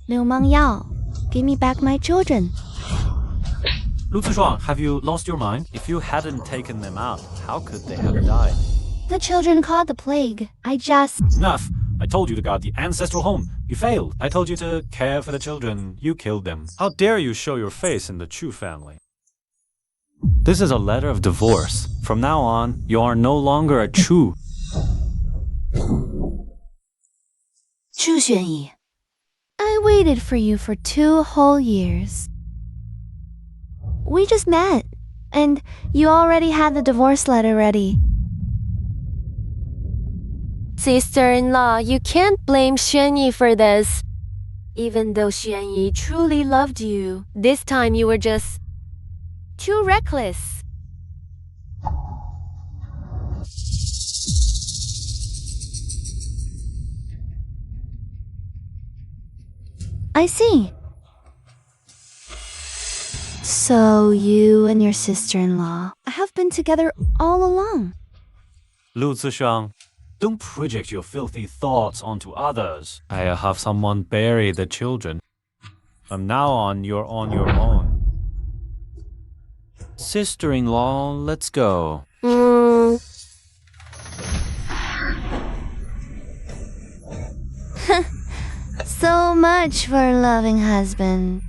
流氓药, give me back my children. Lu Zishuang, have you lost your mind? If you hadn't taken them out, how could they have died? The children caught the plague. Enough! I told you to guard the ancestral home. You failed. I told you to care for the children. You killed them. How dare you show your face in the Chu family? This is a letter of divorce. From now on, you are no longer a Chu. Chu Xuanyi, I waited for you for 2 whole years. We just met, and you already had the divorce letter ready. Sister-in-law, you can't blame Xuanyi for this. Even though Xuanyi truly loved you, this time you were just too reckless. I see. So you and your sister-in-law have been together all along. Lu Zishuang, don't project your filthy thoughts onto others. I have someone bury the children. From now on, you're on your own. Sister-in-law, let's go. So much for a loving husband.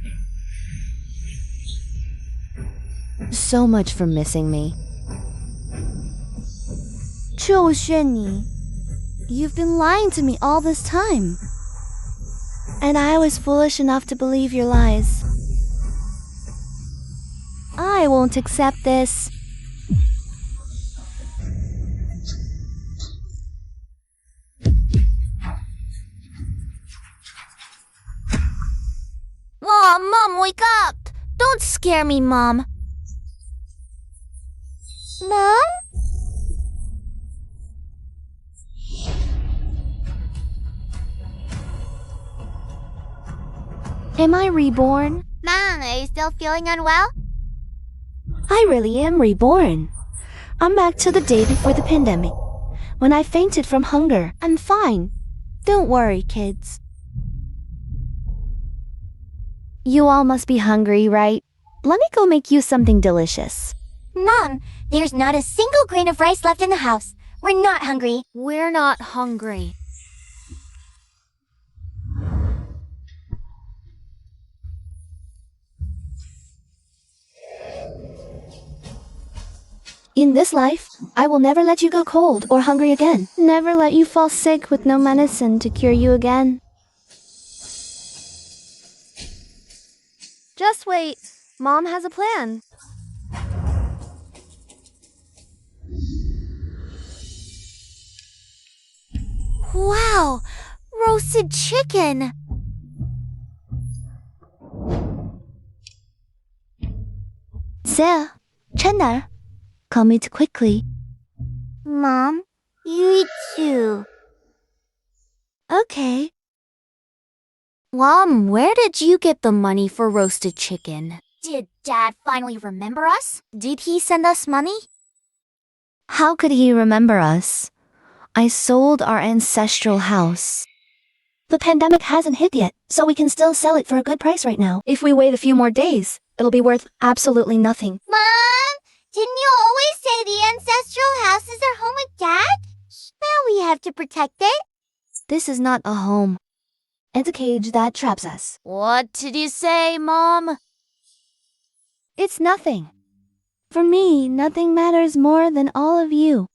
So much for missing me. Zhou Xuanyi, you've been lying to me all this time. And I was foolish enough to believe your lies. I won't accept this. Oh, Mom, wake up! Don't scare me, Mom. Mom? Am I reborn? Mom, are you still feeling unwell? I really am reborn. I'm back to the day before the pandemic, when I fainted from hunger. I'm fine. Don't worry, kids. You all must be hungry, right? Let me go make you something delicious. Mom, there's not a single grain of rice left in the house. We're not hungry. We're not hungry. In this life, I will never let you go cold or hungry again. Never let you fall sick with no medicine to cure you again. Just wait. Mom has a plan. Wow! Roasted chicken! Sarah, Chenna, come eat quickly. Mom, you eat too. Okay. Mom, where did you get the money for roasted chicken? Did Dad finally remember us? Did he send us money? How could he remember us? I sold our ancestral house. The pandemic hasn't hit yet, so we can still sell it for a good price right now. If we wait a few more days, it'll be worth absolutely nothing. Mom, didn't you always say the ancestral house is our home with Dad? Now we have to protect it. This is not a home. It's a cage that traps us. What did you say, Mom? It's nothing. For me, nothing matters more than all of you.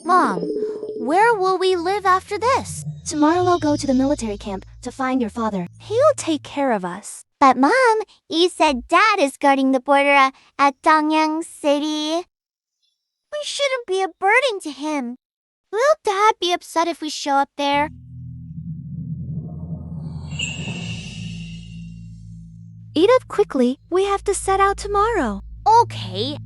Mom, where will we live after this? Tomorrow I'll go to the military camp to find your father. He'll take care of us. But Mom, you said Dad is guarding the border at Dongyang City. We shouldn't be a burden to him. Will Dad be upset if we show up there? Eat up quickly. We have to set out tomorrow. Okay.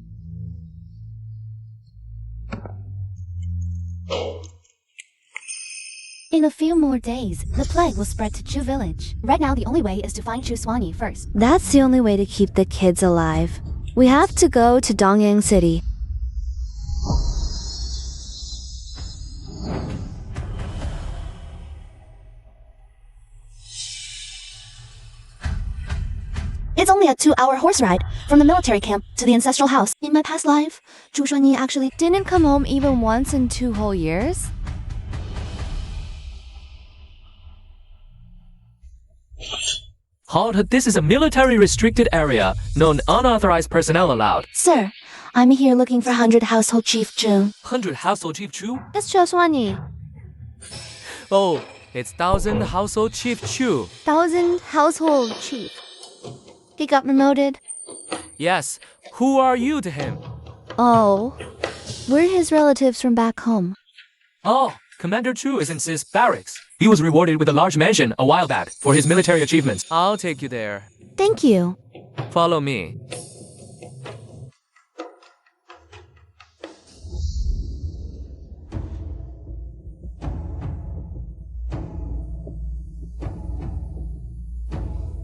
In a few more days, the plague will spread to Chu village. Right now, the only way is to find Chu Xuanyi first. That's the only way to keep the kids alive. We have to go to Dongyang City. It's only a 2-hour horse ride from the military camp to the ancestral house. In my past life, Zhu Xuanyi actually Didn't come home even once in 2 whole years? Halt, this is a military restricted area. No unauthorized personnel allowed. Sir, I'm here looking for 100 household chief Chu. 100 household chief Chu? It's just Xuanyi. Oh, it's 1,000 household chief Chu. 1,000 household chief. He got promoted. Yes, who are you to him? Oh, we're his relatives from back home. Oh, Commander Chu is in his barracks. He was rewarded with a large mansion a while back for his military achievements. I'll take you there. Thank you. Follow me.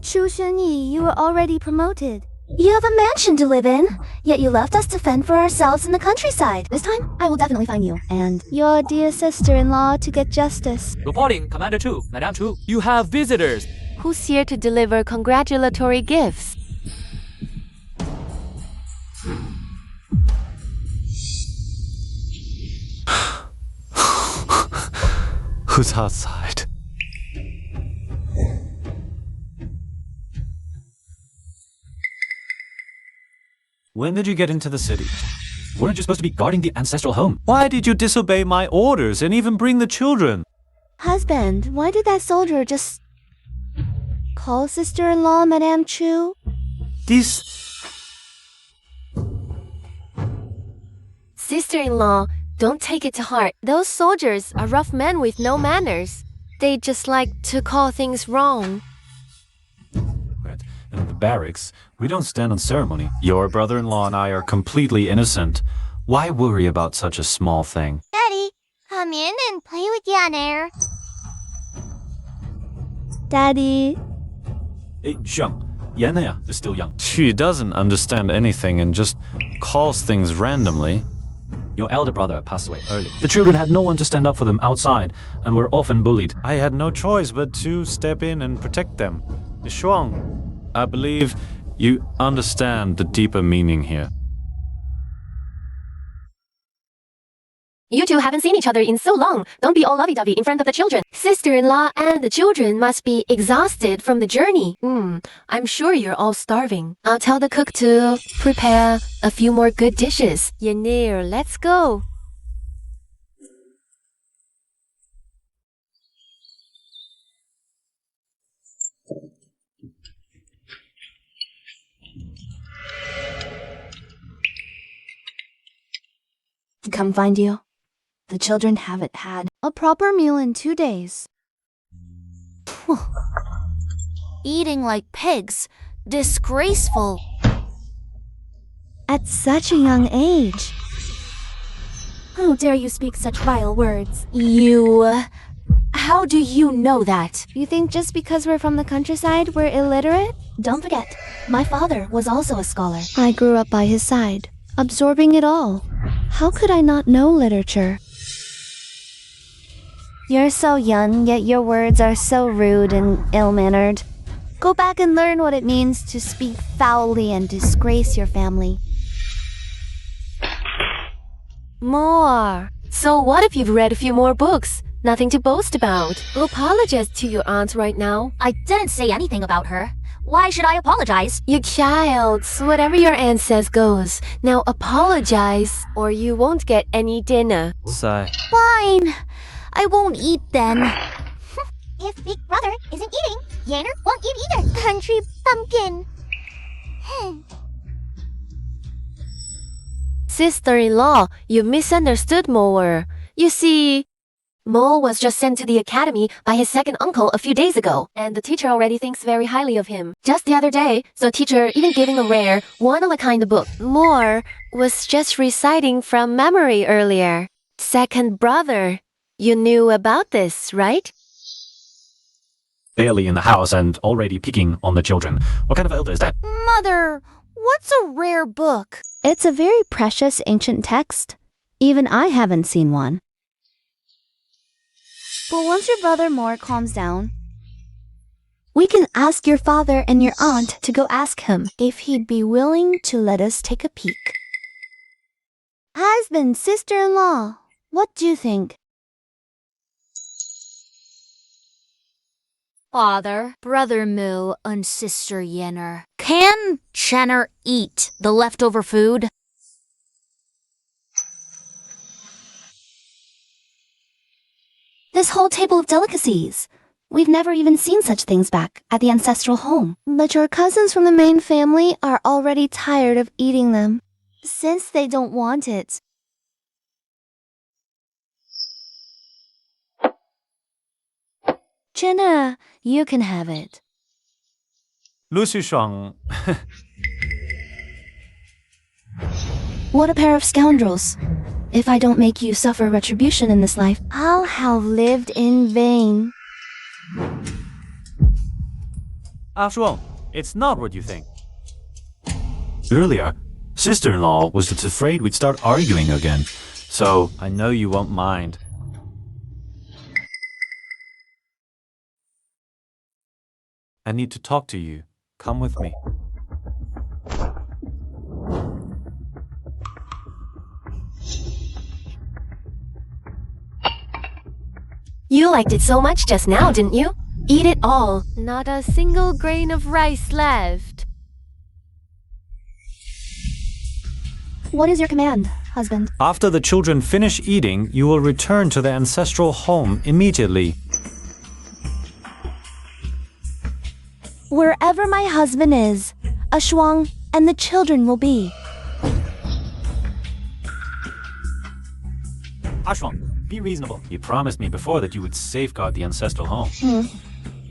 Zhu Xuanyi, you were already promoted. You have a mansion to live in, yet you left us to fend for ourselves in the countryside. This time, I will definitely find you, and Your dear sister-in-law to get justice. Reporting, Commander Chu, Madame Chu. You have visitors. Who's here to deliver congratulatory gifts? Who's outside? When did you get into the city? Weren't you supposed to be guarding the ancestral home? Why did you disobey my orders and even bring the children? Husband, why did that soldier just call sister-in-law Madame Chu? These... Sister-in-law, don't take it to heart. Those soldiers are rough men with no manners. They just like to call things wrong. In the barracks, we don't stand on ceremony. Your brother-in-law and I are completely innocent. Why worry about such a small thing? Daddy, come in and play with Yan Air. Daddy, Xiang, Yan is still young. She doesn't understand anything and just calls things randomly. Your elder brother passed away early. The children had no one to stand up for them outside and were often bullied. I had no choice but to step in and protect them. Shuang, I believe you understand the deeper meaning here. you two haven't seen each other in so long. Don't be all lovey-dovey in front of the children. Sister-in-law and the children must be exhausted from the journey. I'm sure you're all starving. I'll tell the cook to prepare a few more good dishes. Yanir, let's go. come find you. The children haven't had A proper meal in 2 days. Eating like pigs. Disgraceful. At such a young age. How dare you speak such vile words? How do you know that? You think just because we're from the countryside, we're illiterate? Don't forget, my father was also a scholar. I grew up by his side, absorbing it all. How could I not know literature? You're so young, yet your words are so rude and ill-mannered. Go back and learn what it means to speak foully and disgrace your family. More. So what if you've read a few more books? Nothing to boast about. Apologize to your aunt right now. I didn't say anything about her. Why should I apologize? You child, whatever your aunt says goes. Now apologize, or you won't get any dinner. Sigh. Fine. I won't eat then. If Big Brother isn't eating, Yanner won't eat either. Country bumpkin. Sister-in-law, you misunderstood Mower. You see, Mo was just sent to the academy by his second uncle a few days ago, and the teacher already thinks very highly of him. Just the other day, the teacher even gave him a rare, one-of-a-kind book. Moore was just reciting from memory earlier. Second brother, you knew about this, right? Barely in the house and already picking on the children. What kind of elder is that? Mother, what's a rare book? It's a very precious ancient text. Even I haven't seen one. But once your brother Moore calms down, We can ask your father and your aunt to go ask him if he'd be willing to let us take a peek. Husband, sister-in-law, what do you think? Father, Brother Moo, and Sister Yenner, can Chenner eat the leftover food? This whole table of delicacies. We've never even seen such things back at the ancestral home. But your cousins from the main family are already tired of eating them, since they don't want it. Jenna, you can have it. Lucy Shuang, What a pair of scoundrels. If I don't make you suffer retribution in this life, I'll have lived in vain. Shuang, it's not what you think. Earlier, sister-in-law was just afraid we'd start arguing again. So, I know you won't mind. I need to talk to you. Come with me. You liked it so much just now, didn't you? Eat it all. Not a single grain of rice left. What is your command, husband? After the children finish eating, you will return to the ancestral home immediately. Wherever my husband is, Shuang and the children will be. Shuang, be reasonable. You promised me before that you would safeguard the ancestral home.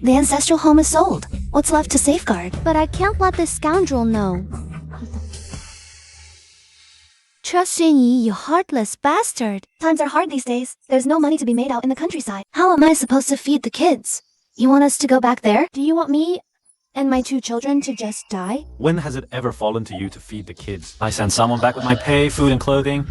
The ancestral home is sold. What's left to safeguard? But I can't let this scoundrel know. Trust in Yi, you heartless bastard. Times are hard these days. There's no money to be made out in the countryside. How am I supposed to feed the kids? You want us to go back there? Do you want me and my 2 children to just die? When has it ever fallen to you to feed the kids? I send someone back with my pay, food, and clothing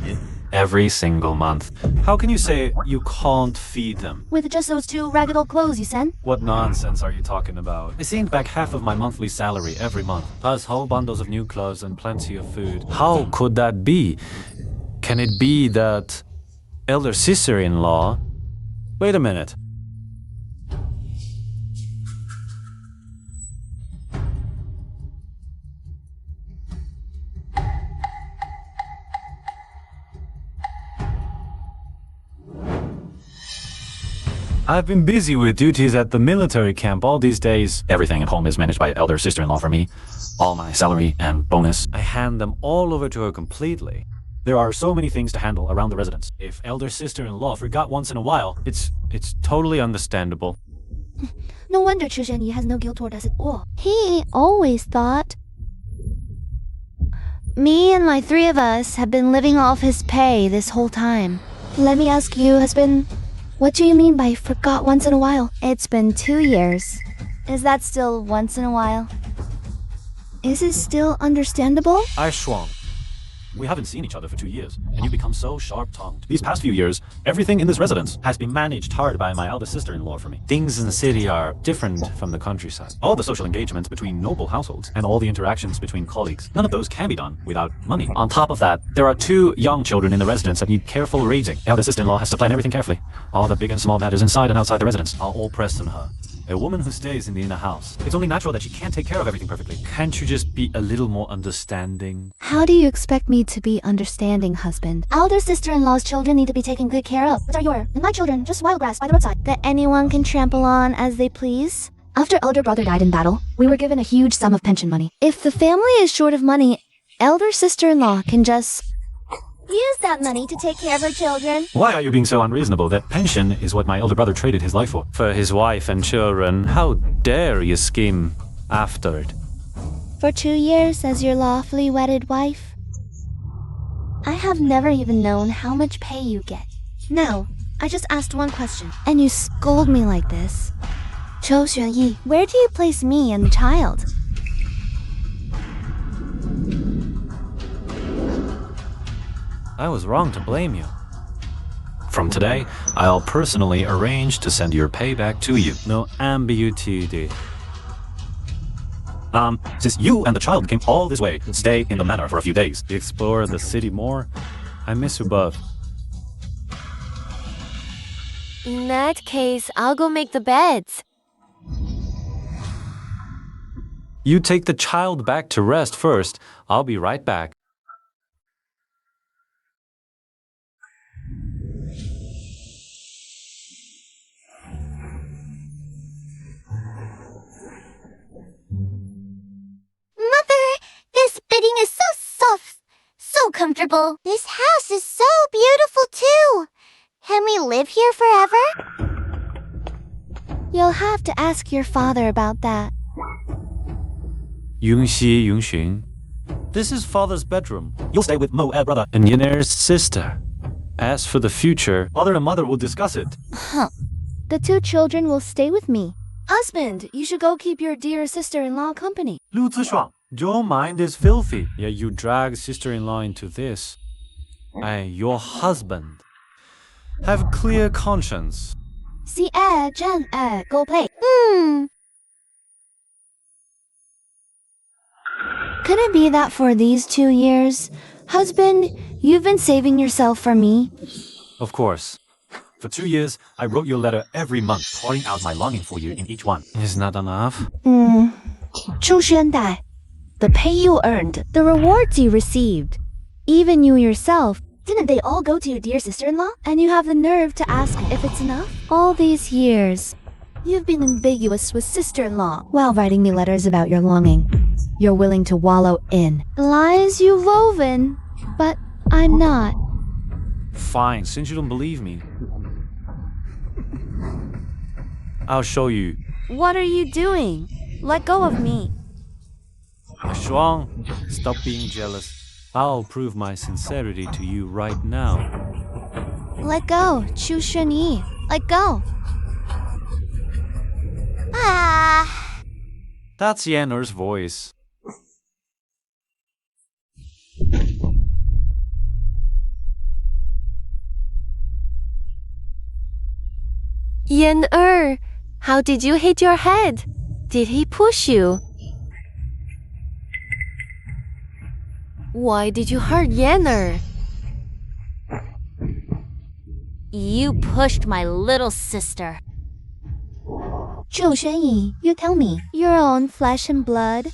every single month. How can you say you can't feed them? With just those 2 ragged old clothes you sent? What nonsense are you talking about? I send back half of my monthly salary every month, plus whole bundles of new clothes and plenty of food. How could that be? Can it be that elder sister-in-law? Wait a minute. I've been busy with duties at the military camp all these days. Everything at home is managed by elder sister-in-law for me. All my salary and bonus, I hand them all over to her completely. There are so many things to handle around the residence. If elder sister-in-law forgot once in a while, it's totally understandable. No wonder Chu Zhenyi has no guilt toward us at all. He always thought me and my 3 of us have been living off his pay this whole time. Let me ask you, husband, what do you mean by forgot once in a while? It's been 2 years. Is that still once in a while? Is it still understandable? Shuang, we haven't seen each other for 2 years, and you've become so sharp-tongued. These past few years, everything in this residence has been managed hard by my eldest sister-in-law for me. Things in the city are different from the countryside. All the social engagements between noble households and all the interactions between colleagues, none of those can be done without money. On top of that, there are 2 young children in the residence that need careful raising. Eldest sister-in-law has to plan everything carefully. All the big and small matters inside and outside the residence are all pressed on her. A woman who stays in the inner house, it's only natural that she can't take care of everything perfectly. Can't you just be a little more understanding? How do you expect me to be understanding, husband? Elder sister-in-law's children need to be taken good care of. But are your and my children just wild grass by the roadside that anyone can trample on as they please? After elder brother died in battle, we were given a huge sum of pension money. If the family is short of money, elder sister-in-law can just Use that money to take care of her children. Why are you being so unreasonable? That pension is what my elder brother traded his life for. For his wife and children, how dare you scheme after it? For 2 years as your lawfully wedded wife, I have never even known how much pay you get. Now, I just asked one question, and you scold me like this. Chou Xuanyi, where do you place me and the child? I was wrong to blame you. From today, I'll personally arrange to send your pay back to you. No ambiguity. Since you and the child came all this way, stay in the manor for a few days. Explore the city more. I miss you both. In that case, I'll go make the beds. You take the child back to rest first. I'll be right back. Mother, this bedding is so soft, so comfortable. This house is so beautiful too. Can we live here forever? You'll have to ask your father about that. Yunxi, Yunxun. This is father's bedroom. You'll stay with Mo, brother. And Yener's sister. As for the future, Father and mother will discuss it. The two children will stay with me. Husband, you should go keep your dear sister-in-law company. Lu Zishuang, your mind is filthy. yeah, you drag sister-in-law into this. Your husband. Have clear conscience. See, Jen, go play. Could it be that for these 2 years, husband, you've been saving yourself for me? Of course. For 2 years, I wrote you a letter every month, pouring out my longing for you in each one. Is not enough? 朱宣代, the pay you earned, the rewards you received, even you yourself, didn't they all go to your dear sister-in-law? And you have the nerve to ask if it's enough? All these years, you've been ambiguous with sister-in-law while writing me letters about your longing. You're willing to wallow in the lies you've woven, but I'm not. Fine, since you don't believe me. I'll show you. What are you doing? Let go of me. Shuang, stop being jealous. I'll prove my sincerity to you right now. Let go, Chu Shunyi. Let go. That's Yanner's voice. Yan how did you hit your head? Did he push you? Why did you hurt Yanner? You pushed my little sister. Chu Shunyi, you tell me, your own flesh and blood?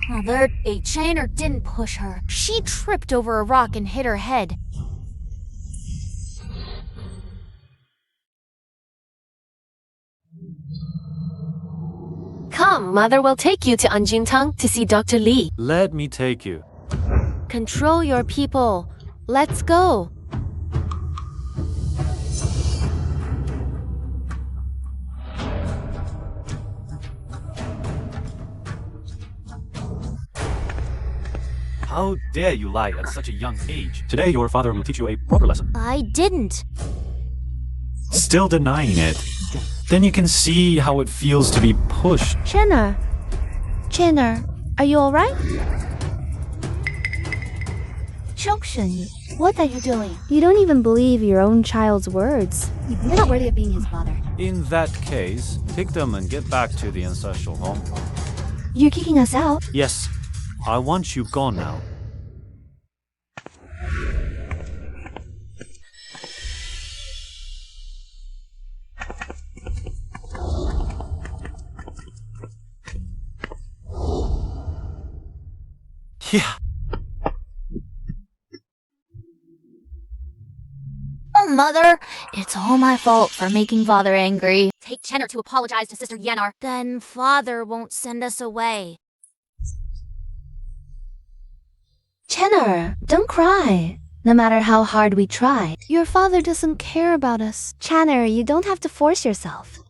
Mother, a trainer didn't push her. She tripped over a rock and hit her head. Come, mother will take you to Anjintang to see Dr. Li. Let me take you. Control your people. Let's go. How dare you lie at such a young age? Today, your father will teach you a proper lesson. I didn't. Still denying it. Then you can see how it feels to be pushed. Chenner, are you alright? Chu Shunyi, what are you doing? You don't even believe your own child's words. You're not worthy of being his father. In that case, take them and get back to the ancestral home. You're kicking us out? Yes, I want you gone now. Yeah. Oh, Mother, it's all my fault for making Father angry. Take Chenner to apologize to Sister Yenar. Then Father won't send us away. Chenner, don't cry. No matter how hard we try, your father doesn't care about us. Chenner, you don't have to force yourself.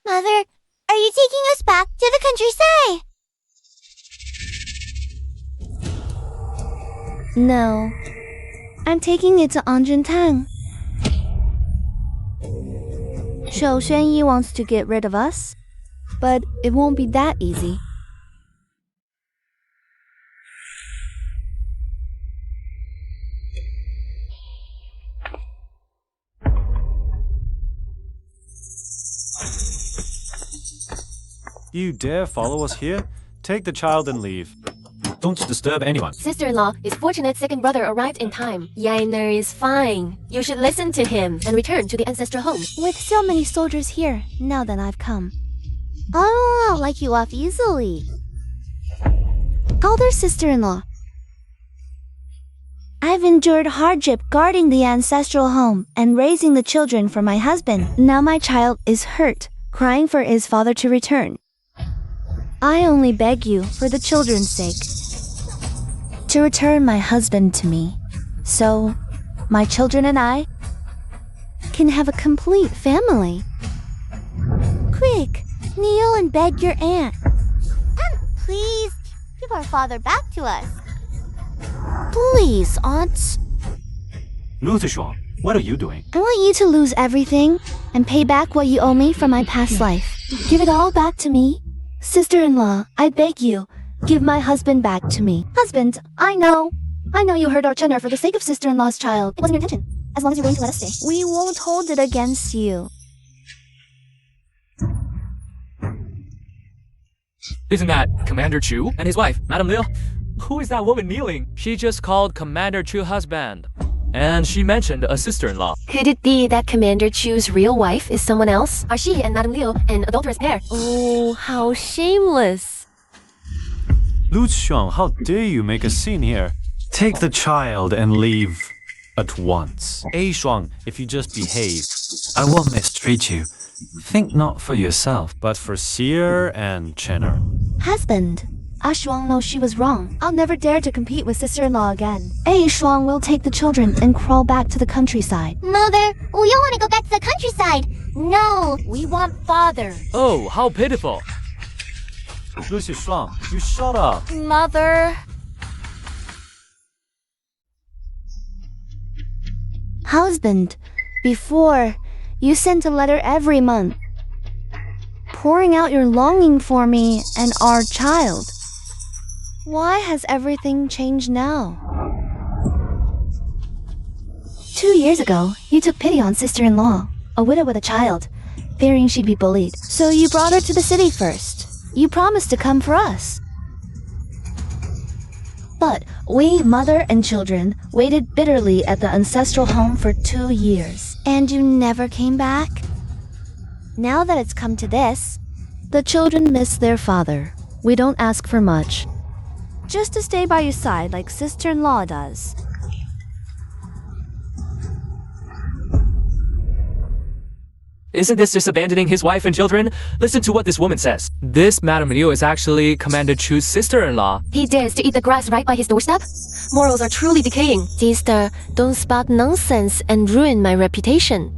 Mother, are you taking us back to the countryside? No. I'm taking it to Anjintang. Shou Xuanyi wants to get rid of us, but it won't be that easy. You dare follow us here? Take the child and leave. Don't disturb anyone. Sister-in-law is fortunate second brother arrived in time. Yainer is fine. You should listen to him and return to the ancestral home. With so many soldiers here, now that I've come. Oh, I'll let you off easily. Elder sister-in-law. I've endured hardship guarding the ancestral home and raising the children for my husband. Now my child is hurt, crying for his father to return. I only beg you, for the children's sake, to return my husband to me, so my children and I can have a complete family. Quick, kneel and beg your aunt. Please, give our father back to us. Please, Aunt. Lu Zishuang, what are you doing? I want you to lose everything and pay back what you owe me from my past life. Give it all back to me. Sister-in-law, I beg you, give my husband back to me. Husband, I know you hurt our Chenner for the sake of sister-in-law's child. It wasn't your intention, as long as you're willing to let us stay. We won't hold it against you. Isn't that Commander Chu and his wife, Madame Liu? Who is that woman kneeling? She just called Commander Chu husband. And she mentioned a sister-in-law. Could it be that Commander Chu's real wife is someone else? Are she and Madame Liu an adulterous pair? Oh, how shameless. Lu Zishuang, how dare you make a scene here? Take the child and leave at once. A Shuang, if you just behave, I won't mistreat you. Think not for yourself, but for Seer and Chenner. Husband, Ah Shuang knows she was wrong. I'll never dare to compete with sister-in-law again. A Shuang will take the children and crawl back to the countryside. Mother, we don't want to go back to the countryside. No. We want father. Oh, how pitiful. Lu Zishuang, you shut up. Mother. Husband, before, you sent a letter every month, pouring out your longing for me and our child. Why has everything changed now? 2 years ago, you took pity on sister-in-law, a widow with a child, fearing she'd be bullied. So you brought her to the city first. You promised to come for us. But we, mother and children, waited bitterly at the ancestral home for 2 years. And you never came back? Now that it's come to this, the children miss their father. We don't ask for much. Just to stay by your side like sister-in-law does. Isn't this just abandoning his wife and children? Listen to what this woman says. This Madame Liu is actually Commander Chu's sister-in-law. He dares to eat the grass right by his doorstep? Morals are truly decaying. Sister, don't spout nonsense and ruin my reputation.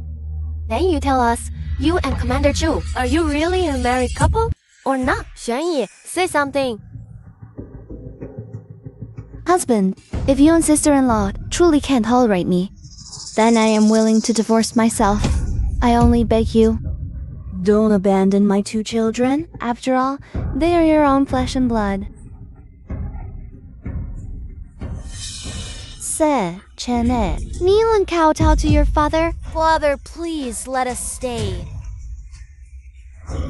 Then you tell us, you and Commander Chu, are you really a married couple? Or not? Xuanyi, say something. Husband, if you and sister-in-law truly can't tolerate me, then I am willing to divorce myself. I only beg you, don't abandon my 2 children. After all, they are your own flesh and blood. Se, Chene, kneel and kowtow to your father. Father, please let us stay.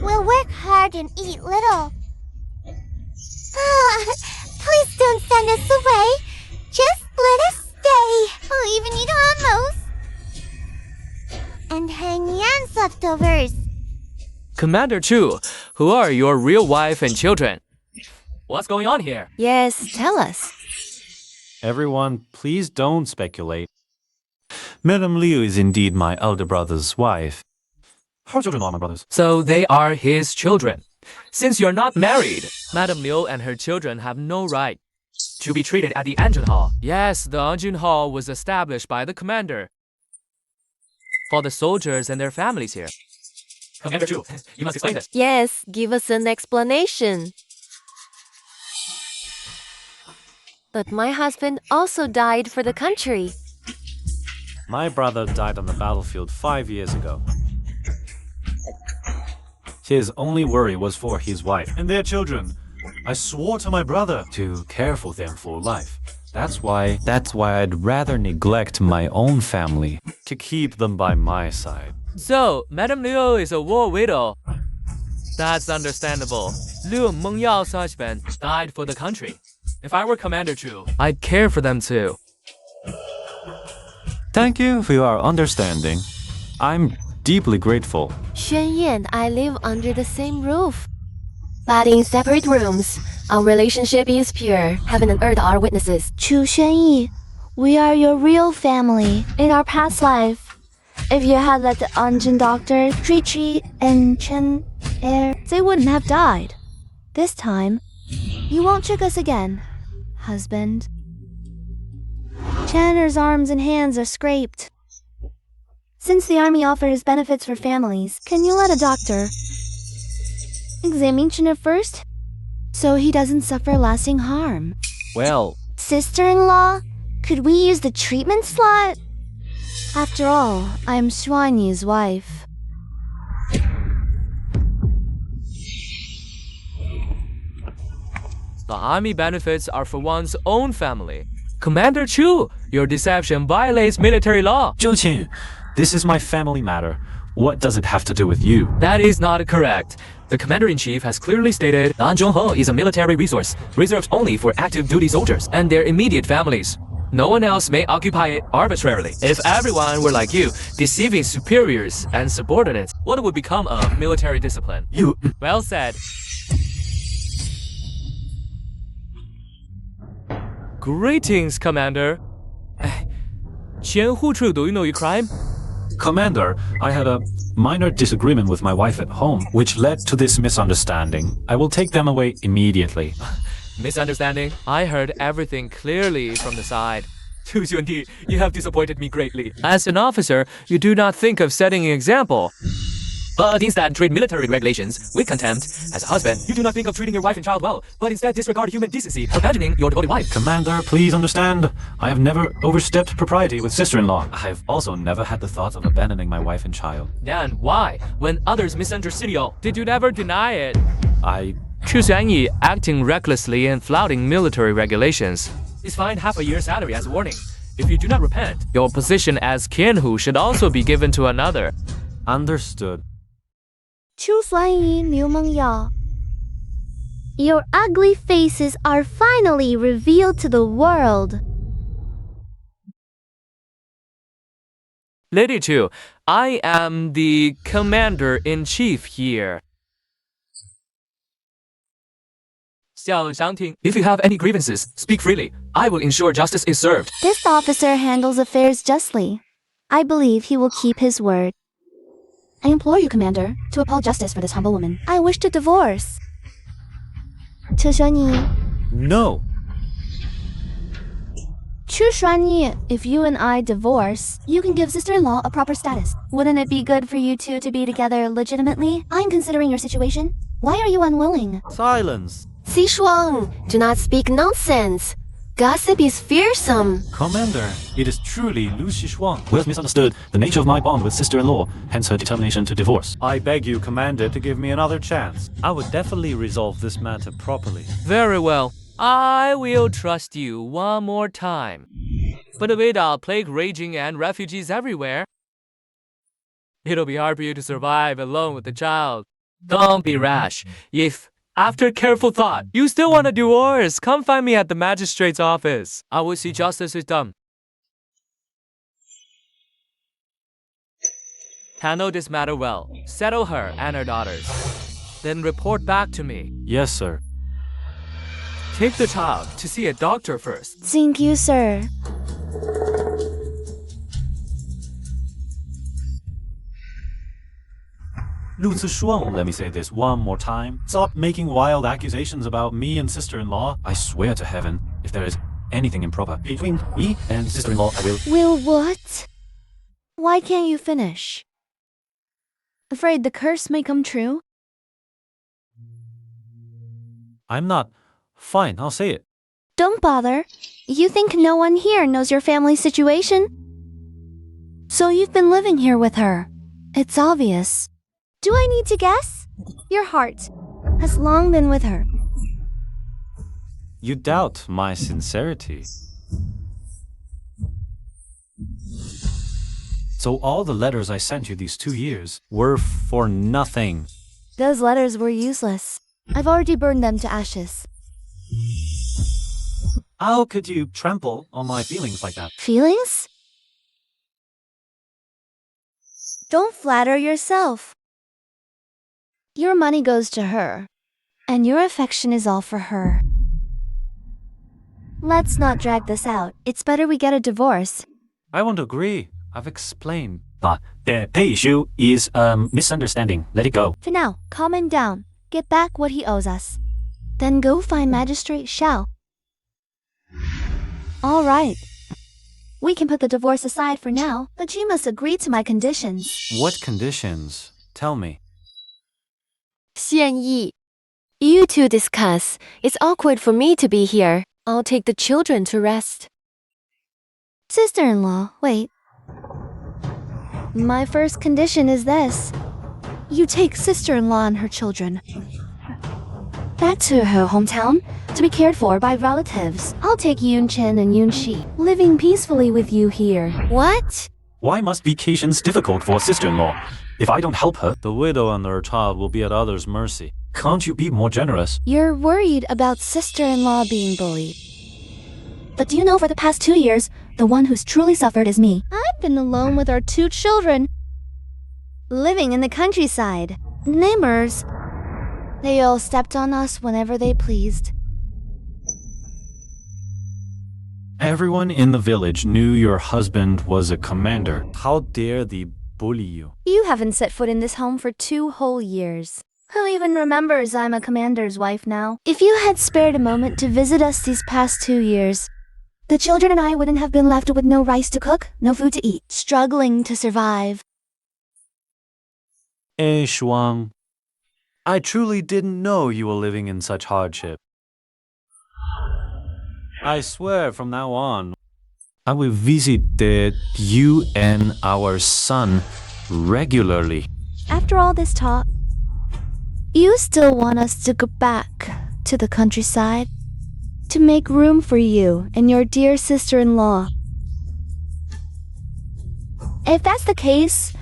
We'll work hard and eat little. Please don't send us away. Just let us stay. We'll even eat hummus. And hang Yan's leftovers. Commander Chu, who are your real wife and children? What's going on here? Yes, tell us. Everyone, please don't speculate. Madame Liu is indeed my elder brother's wife. Her children are my brothers. So they are his children. Since you're not married, Madame Liu and her children have no right to be treated at the Anjun Hall. Yes, the Anjun Hall was established by the commander for the soldiers and their families here. Commander Chu, you must explain this. Yes, give us an explanation. But my husband also died for the country. My brother died on the battlefield 5 years ago. His only worry was for his wife and their children. I swore to my brother to care for them for life. That's why I'd rather neglect my own family to keep them by my side. So, Madame Liu is a war widow. That's understandable. Liu Mengyao's husband died for the country. If I were Commander Chu, I'd care for them too. Thank you for your understanding. I'm deeply grateful. Xuan Yi and I live under the same roof, but in separate rooms. Our relationship is pure. Heaven and earth are witnesses. Chu Xuanyi, we are your real family. In our past life, if you had let the Anjun doctor, Tri and Chen air, they wouldn't have died. This time, you won't trick us again, husband. Channer's arms and hands are scraped. Since the army offers benefits for families, can you let a doctor examine Channer first? So he doesn't suffer lasting harm. Well, Sister-in-law, could we use the treatment slot? After all, I'm Xuanyi's wife. The army benefits are for one's own family. Commander Chu, your deception violates military law. Zhou Qin, this is my family matter. What does it have to do with you? That is not correct. The Commander-in-Chief has clearly stated Nanzhonghe is a military resource reserved only for active duty soldiers and their immediate families. No one else may occupy it arbitrarily. If everyone were like you, deceiving superiors and subordinates, what would become of military discipline? You... Well said. Greetings, Commander. Qianhu, do you know your crime? Commander, I had a minor disagreement with my wife at home, which led to this misunderstanding. I will take them away immediately. Misunderstanding? I heard everything clearly from the side. Chu Xuandi, you have disappointed me greatly. As an officer, you do not think of setting an example, but instead treat military regulations with contempt. As a husband, you do not think of treating your wife and child well, but instead disregard human decency, abandoning your devoted wife. Commander, please understand. I have never overstepped propriety with sister-in-law. I have also never had the thought of abandoning my wife and child. Then why, when others misunderstood you, did you never deny it? Chu Xuanyi acting recklessly and flouting military regulations is fined half a year's salary as a warning. If you do not repent, your position as Qianhu should also be given to another. understood. Chu Xuanyi, Liu Mengyao. Your ugly faces are finally revealed to the world. Lady Chu, I am the Commander-in-Chief here. Xiao Xiangting, if you have any grievances, speak freely. I will ensure justice is served. This officer handles affairs justly. I believe he will keep his word. I implore you, Commander, to uphold justice for this humble woman. I wish to divorce. Chu Xuanyi. No! Chu Xuanyi, if you and I divorce, you can give sister-in-law a proper status. Wouldn't it be good for you two to be together legitimately? I'm considering your situation. Why are you unwilling? Silence! Xishuang, do not speak nonsense. Gossip is fearsome. Commander, it is truly Lu Xishuang who has misunderstood the nature of my bond with sister-in-law, hence her determination to divorce. I beg you, Commander, to give me another chance. I would definitely resolve this matter properly. Very well. I will trust you one more time. But amid a plague raging and refugees everywhere, it'll be hard for you to survive alone with the child. Don't be rash. If, after careful thought, you still want a divorce, come find me at the magistrate's office. I will see justice is done. Handle this matter well. Settle her and her daughters. Then report back to me. Yes, sir. Take the child to see a doctor first. Thank you, sir. Lu Zishuang, let me say this one more time. Stop making wild accusations about me and sister-in-law. I swear to heaven, if there is anything improper between me and sister-in-law, I will... Will what? Why can't you finish? Afraid the curse may come true? I'm not. Fine, I'll say it. Don't bother. You think no one here knows your family situation? So you've been living here with her. It's obvious. Do I need to guess? Your heart has long been with her. You doubt my sincerity. So all the letters I sent you these 2 years were for nothing. Those letters were useless. I've already burned them to ashes. How could you trample on my feelings like that? Feelings? Don't flatter yourself. Your money goes to her, and your affection is all for her. Let's not drag this out. It's better we get a divorce. I won't agree. I've explained. The pay issue is a misunderstanding. Let it go. For now, calm him down. Get back what he owes us. Then go find Magistrate Xiao. All right. We can put the divorce aside for now, but you must agree to my conditions. What conditions? Tell me. 建议. You two discuss. It's awkward for me to be here. I'll take the children to rest. Sister-in-law, wait. My first condition is this. You take sister-in-law and her children back to her hometown to be cared for by relatives. I'll take Yun-Chen and Yun-Shi, living peacefully with you here. What? Why must vacations difficult for a sister-in-law? If I don't help her, The widow and her child will be at others' mercy. can't you be more generous? You're worried about sister-in-law being bullied. But do you know, for the past 2 years, the one who's truly suffered is me. I've been alone with our 2 children, living in the countryside. Neighbors, they all stepped on us whenever they pleased. Everyone in the village knew your husband was a commander. How dare they bully you? You haven't set foot in this home for 2 whole years. Who even remembers I'm a commander's wife now? If you had spared a moment to visit us these past 2 years, the children and I wouldn't have been left with no rice to cook, no food to eat, struggling to survive. Shuang. I truly didn't know you were living in such hardship. I swear from now on, I will visit you and our son regularly. After all this talk, you still want us to go back to the countryside to make room for you and your dear sister-in-law. If that's the case,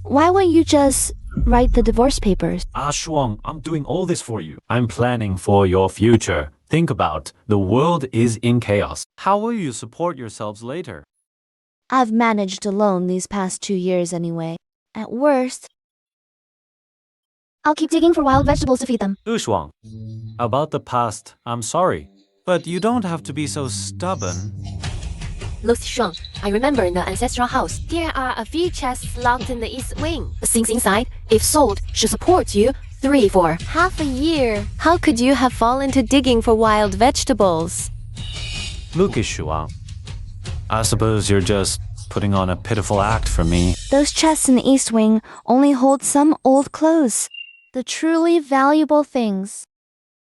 why won't you just write the divorce papers? Shuang, I'm doing all this for you. I'm planning for your future. Think about, the world is in chaos. How will you support yourselves later? I've managed alone these past 2 years anyway. At worst, I'll keep digging for wild vegetables to feed them. Shuang, about the past, I'm sorry, but you don't have to be so stubborn. Lucy Shuang, I remember in the ancestral house, there are a few chests locked in the east wing. The things inside, if sold, should support you 3 for half a year. How could you have fallen to digging for wild vegetables? Look, Shuang, I suppose you're just putting on a pitiful act for me. Those chests in the east wing only hold some old clothes. The truly valuable things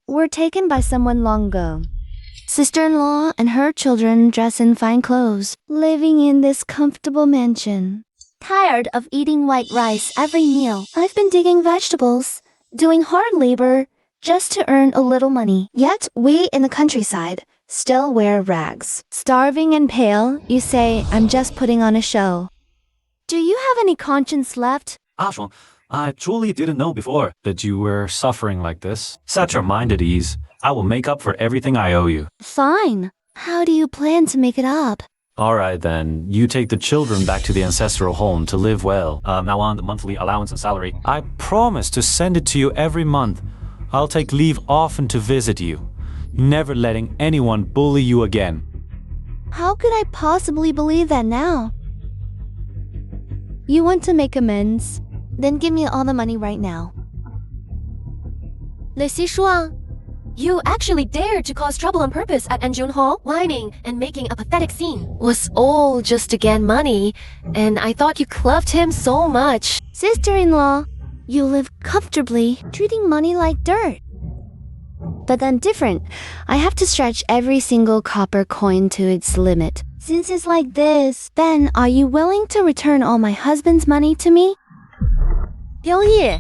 were taken by someone long ago. Sister-in-law and her children dress in fine clothes, living in this comfortable mansion. Tired of eating white rice every meal, I've been digging vegetables, doing hard labor, just to earn a little money. Yet we in the countryside still wear rags. Starving and pale, you say I'm just putting on a show. Do you have any conscience left? Shuang, I truly didn't know before That you were suffering like this. Set your mind at ease. I will make up for everything I owe you. Fine. How do you plan to make it up? Alright then, you take the children back to the ancestral home to live well. Now on the monthly allowance and salary. I promise to send it to you every month. I'll take leave often to visit you, never letting anyone bully you again. How could I possibly believe that now? You want to make amends? Then give me all the money right now. Lucy Shuang, you actually dared to cause trouble on purpose at Anjun Hall, whining and making a pathetic scene. Was all just to get money, and I thought you loved him so much. Sister-in-law, you live comfortably, treating money like dirt. But I'm different. I have to stretch every single copper coin to its limit. Since it's like this, then are you willing to return all my husband's money to me? Liu Yi,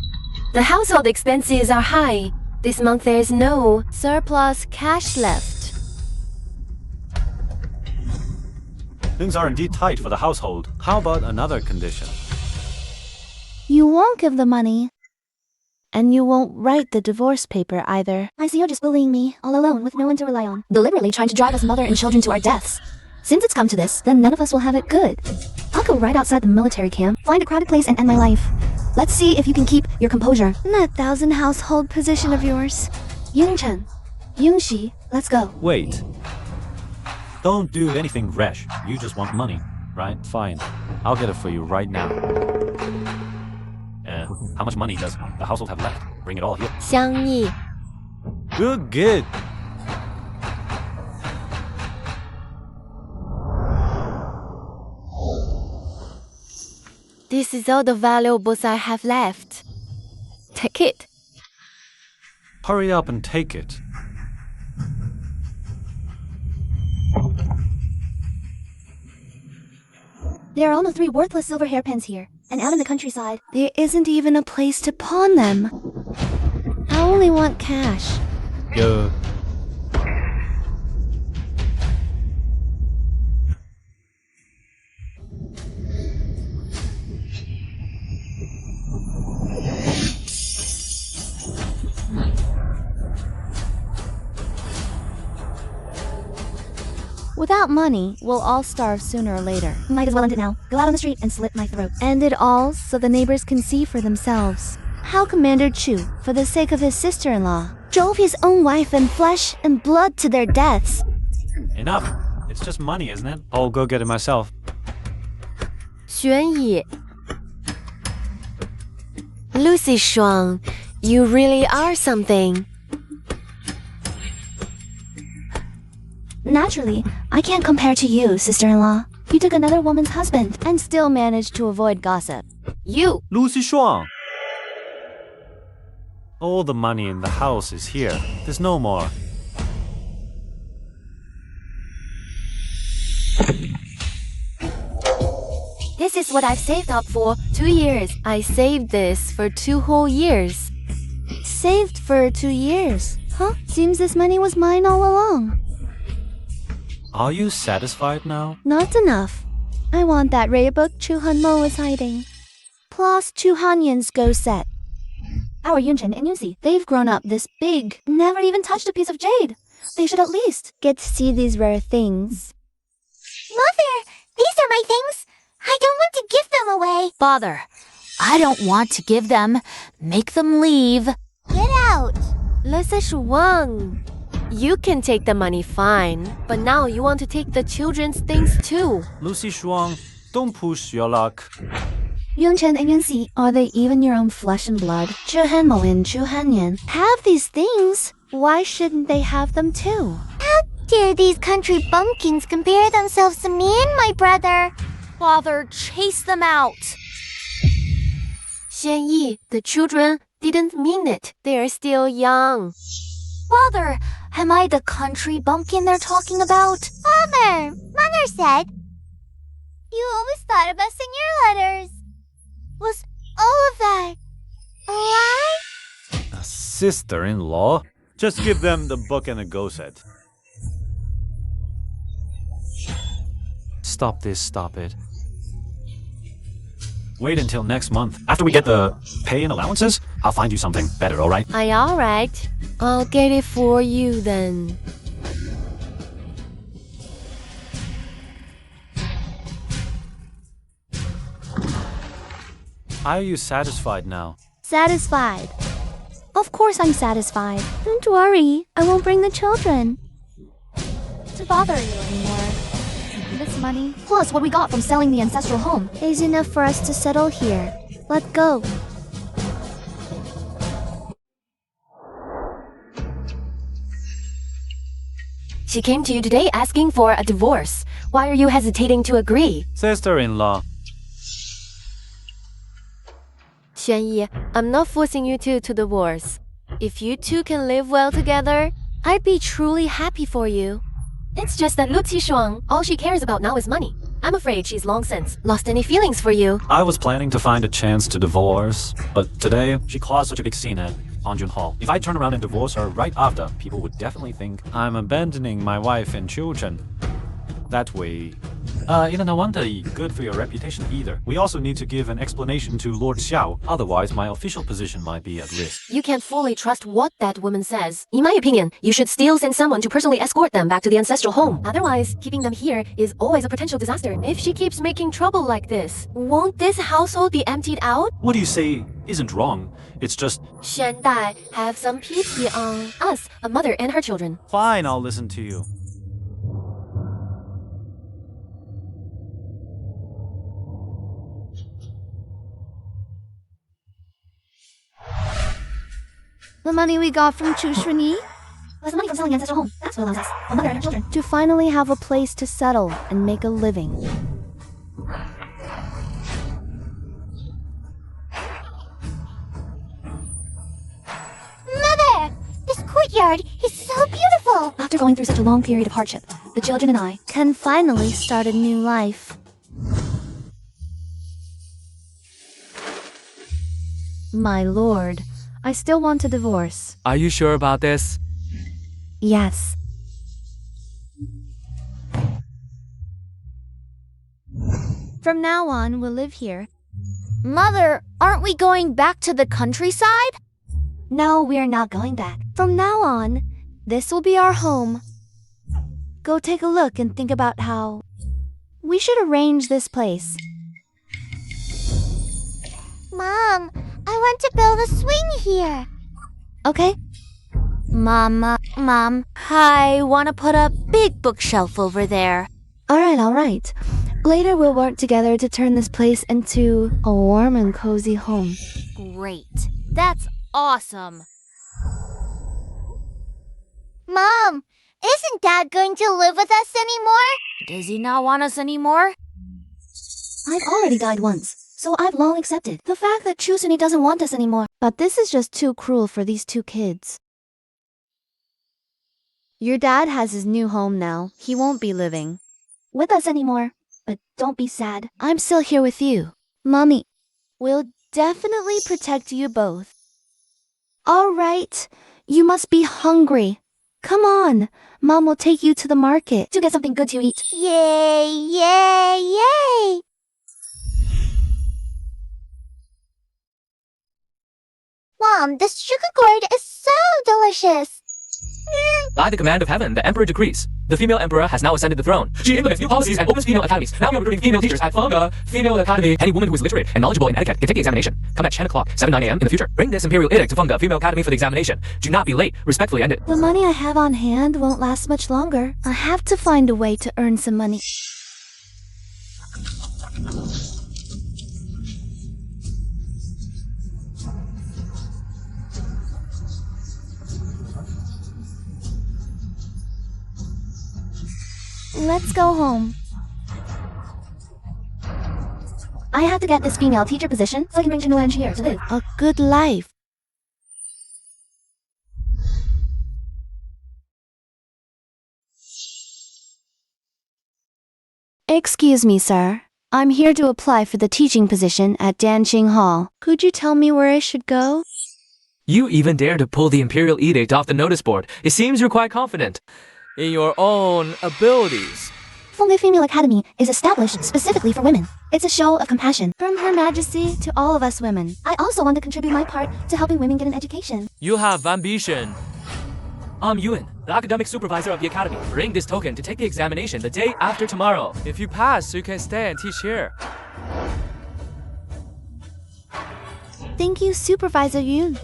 the household expenses are high. This month there's no Surplus cash left. Things are indeed tight for the household. How about another condition? You won't give the money And you won't write the divorce paper either. I see you're just bullying me, all alone with no one to rely on. Deliberately trying to drive us mother and children to our deaths. Since it's come to this, then none of us will have it good. I'll go right outside the military camp, find a crowded place and end my life. Let's see if you can keep your composure. That 1,000 household position of yours. Yungchen, Yungxi, let's go. Wait. Don't do anything rash. You just want money, right? Fine. I'll get it for you right now. How much money does the household have left? Bring it all here. 相逆 Good. This is all the valuables I have left. Take it. Hurry up and take it. There are only 3 worthless silver hairpins here, and out in the countryside. There isn't even a place to pawn them. I only want cash. Yo. Without money, we'll all starve sooner or later. Might as well end it now. Go out on the street and slit my throat. End it all so the neighbors can see for themselves how Commander Chu, for the sake of his sister-in-law, drove his own wife and flesh and blood to their deaths. Enough. It's just money, isn't it? I'll go get it myself. 悬疑 Lucy Shuang, you really are something. Naturally, I can't compare to you, sister-in-law. You took another woman's husband. And still managed to avoid gossip. You. Lucy Shuang. All the money in the house is here. There's no more. This is what I've saved up for 2 years. I saved this for 2 whole years. Saved for 2 years. Huh? Seems this money was mine all along. Are you satisfied now? Not enough. I want that rare book Chu Hanmo was hiding. Plus Chu Hanyan's go set. Our Yunchen and Yunxi, they've grown up this big, never even touched a piece of jade. They should at least get to see these rare things. Mother, these are my things. I don't want to give them away. Father, I don't want to give them. Make them leave. Get out. Lucy Shuang. You can take the money fine, but now you want to take the children's things too. Lucy Shuang, don't push your luck. Yungchen and Yunxi, are they even your own flesh and blood? Chu Hanmo and Chu Hanyan have these things. Why shouldn't they have them too? How dare these country bumpkins compare themselves to me and my brother? Father, chase them out. 轩逸, the children didn't mean it. They're still young. Father, am I the country bumpkin they're talking about? Mother said, you always thought of us in your letters. Was all of that a lie? A sister-in-law? Just give them the book and a go set. Stop it. Wait until next month. After we get the pay and allowances, I'll find you something better, alright? Alright. I'll get it for you then. Are you satisfied now? Satisfied. Of course I'm satisfied. Don't worry, I won't bring the children to bother you anymore. This money, plus what we got from selling the ancestral home, is enough for us to settle here. Let's go. She came to you today asking for a divorce. Why are you hesitating to agree? Sister-in-law. 轩逸, I'm not forcing you two to divorce. If you two can live well together, I'd be truly happy for you. It's just that Lucy Shuang, all she cares about now is money. I'm afraid she's long since lost any feelings for you. I was planning to find a chance to divorce, but today she caused such a big scene at Anjun Hall. If I turn around and divorce her right after, people would definitely think I'm abandoning my wife and children. That way, No wonder good for your reputation either. We also need to give an explanation to Lord Xiao, otherwise my official position might be at risk. You can't fully trust what that woman says. In my opinion, you should still send someone to personally escort them back to the ancestral home. Otherwise, keeping them here is always a potential disaster. If she keeps making trouble like this, won't this household be emptied out? What do you say isn't wrong? It's just... Shen Dai, have some pity on us, a mother and her children. Fine, I'll listen to you. The money we got from Chu Shunyi Was the money from selling the ancestral home. That's what allows us, a mother and her children. to finally have a place to settle and make a living. Mother! This courtyard is so beautiful! After going through such a long period of hardship, the children and I Can finally start a new life. My lord, I still want a divorce. Are you sure about this? Yes. From now on, we'll live here. Mother, aren't we going back to the countryside? No, we're not going back. From now on, this will be our home. Go take a look and think about how we should arrange this place. Mom, I want to build a swing here. Okay? Mom, I want to put a big bookshelf over there. Alright. Later we'll work together to turn this place into a warm and cozy home. Great. That's awesome. Mom, isn't Dad going to live with us anymore? Does he not want us anymore? I've already died once, so I've long accepted the fact that Chu Shunyi doesn't want us anymore. But this is just too cruel for these two kids. Your dad has his new home now. He won't be living With us anymore. But don't be sad. I'm still here with you. Mommy, we'll definitely protect you both. Alright, you must be hungry. Come on, Mom will take you to the market. To get something good to eat. Yay, yay, yay! Mom, this sugar gourd is so delicious. By the command of heaven, the emperor decrees. The female emperor has now ascended the throne. She implements new policies and opens female academies. Now we are recruiting female teachers at Funga Female Academy. Any woman who is literate and knowledgeable in etiquette can take the examination. Come at 10 o'clock, 7-9 a.m. in the future. Bring this imperial edict to Funga Female Academy for the examination. Do not be late. Respectfully ended. The money I have on hand won't last much longer. I have to find a way to earn some money. Let's go home. I have to get this female teacher position so I can bring Chinua here to live. A good life. Excuse me, sir. I'm here to apply for the teaching position at Danqing Hall. Could you tell me where I should go? You even dare to pull the imperial edict off the notice board. It seems you're quite confident in your own abilities. Funga Female Academy is established specifically for women. It's a show of compassion. From Her Majesty to all of us women. I also want to contribute my part to helping women get an education. You have ambition. I'm Yuan, the academic supervisor of the academy. Bring this token to take the examination the day after tomorrow. If you pass, you can stay and teach here. Thank you, Supervisor Yun.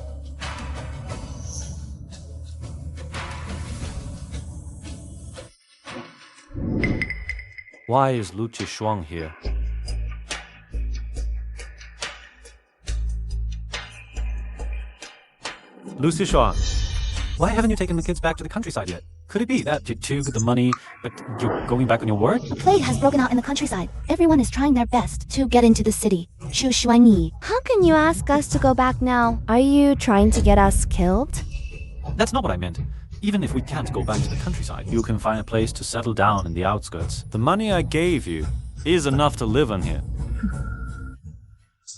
Why is Lu Shuang here? Lu Shuang, Why haven't you taken the kids back to the countryside yet? Could it be that you took the money, but you're going back on your word? A plague has broken out in the countryside. Everyone is trying their best to get into the city. Chu Shunyi. How can you ask us to go back now? Are you trying to get us killed? That's not what I meant. Even if we can't go back to the countryside, you can find a place to settle down in the outskirts. the money I gave you is enough to live on here.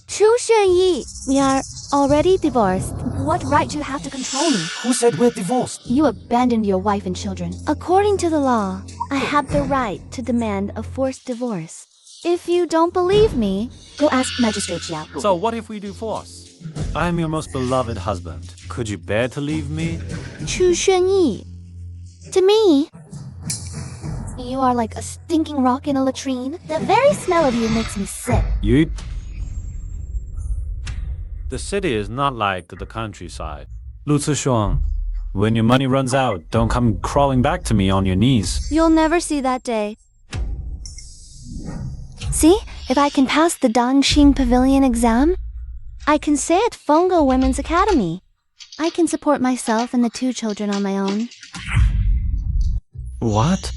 Chu Shunyi, we are already divorced. What right do you have to control me? Who said we're divorced? You abandoned your wife and children. According to the law, I have the right to demand a forced divorce. If you don't believe me, go ask Magistrate Xiao. So what if we do force? I'm your most beloved husband. Could you bear to leave me? Chu Xuanyi. To me, you are like a stinking rock in a latrine. The very smell of you makes me sick. You... The city is not like the countryside. Lu Zishuang, when your money runs out, don't come crawling back to me on your knees. You'll never see that day. See, if I can pass the Dongxing Pavilion exam, I can stay at Fongo Women's Academy. I can support myself and the 2 children on my own. What?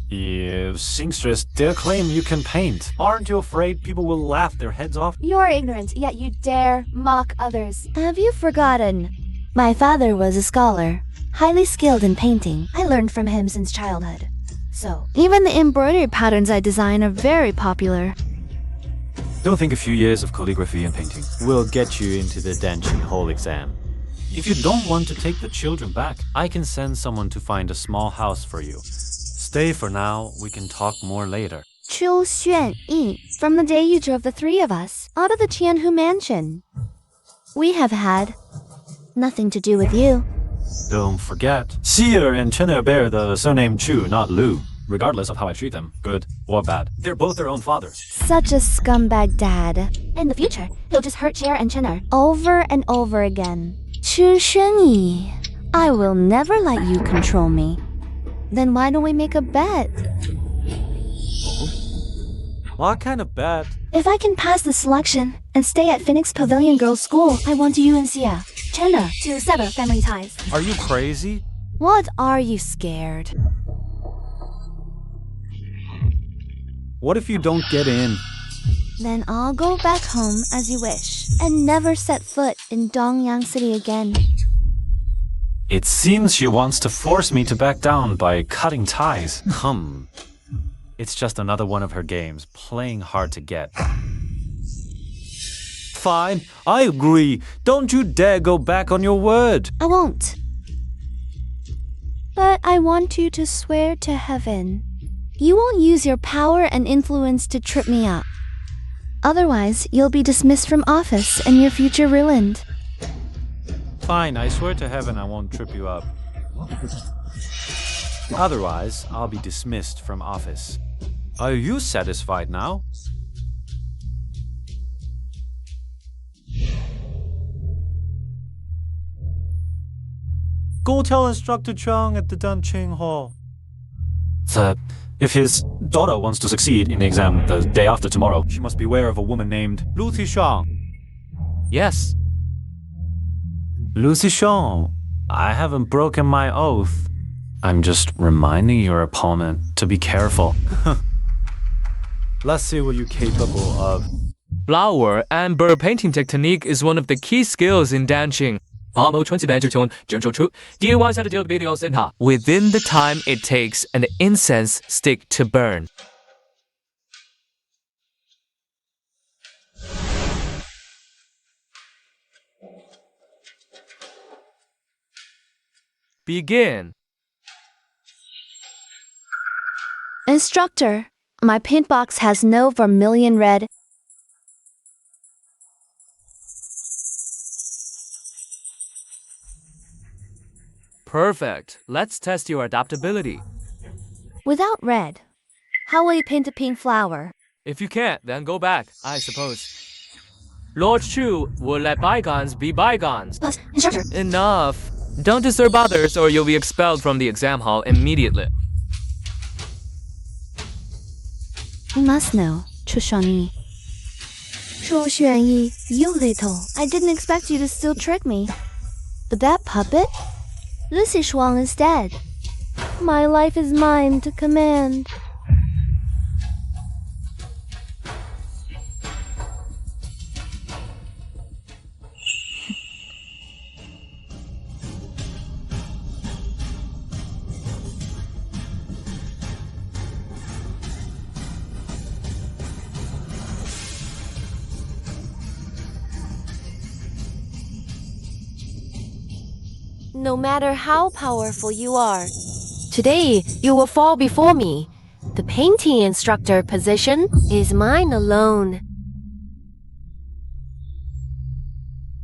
You seamstress dare claim you can paint. Aren't you afraid people will laugh their heads off? You're ignorant, yet you dare mock others. Have you forgotten? My father was a scholar, highly skilled in painting. I learned from him since childhood. So, even the embroidery patterns I design are very popular. Don't think a few years of calligraphy and painting will get you into the Dancing Hall exam. If you don't want to take the children back, I can send someone to find a small house for you. Stay for now, we can talk more later. Chu Xuanyi, from the day you drove the 3 of us out of the Tianhu mansion. We have had nothing to do with you. Don't forget, Xi'er and Chen bear the surname Chu, not Lu. Regardless of how I treat them, good or bad, they're both their own fathers. Such a scumbag dad. In the future, he'll just hurt Cher and Chenner. Over and over again. Chu Xuanyi, I will never let you control me. Then why don't we make a bet? What kind of bet? If I can pass the selection and stay at Phoenix Pavilion Girls' School, I want you and Xia, Chenna, To sever family ties. Are you crazy? What are you scared? What if you don't get in? Then I'll go back home as you wish and never set foot in Dongyang City again. It seems she wants to force me to back down by cutting ties. It's just another one of her games, playing hard to get. Fine, I agree. Don't you dare go back on your word. I won't. But I want you to swear to heaven. You won't use your power and influence to trip me up. Otherwise, you'll be dismissed from office and your future ruined. Fine, I swear to heaven I won't trip you up. Otherwise, I'll be dismissed from office. Are you satisfied now? Go tell Instructor Chang at the Danqing Hall. Sir, if his daughter wants to succeed in the exam the day after tomorrow, she must beware of a woman named Lu Zishuang. Yes. Lu Zishuang, I haven't broken my oath. I'm just reminding your opponent to be careful. Let's see what you're capable of. Flower and bird painting technique is one of the key skills in dancing. Within the time it takes an incense stick to burn. Begin. Instructor, my paint box has no vermilion red. Perfect. Let's test your adaptability. Without red, how will you paint a pink flower? If you can't, then go back, I suppose. Lord Chu will let bygones be bygones. But, instructor, Enough. Don't disturb others or you'll be expelled from the exam hall immediately. You must know, Chu Xuanyi. Chu Xuanyi, you little. I didn't expect you to still trick me. But that puppet? Lu Zishuang is dead. My life is mine to command. No matter how powerful you are, Today, you will fall before me. The painting instructor position is mine alone.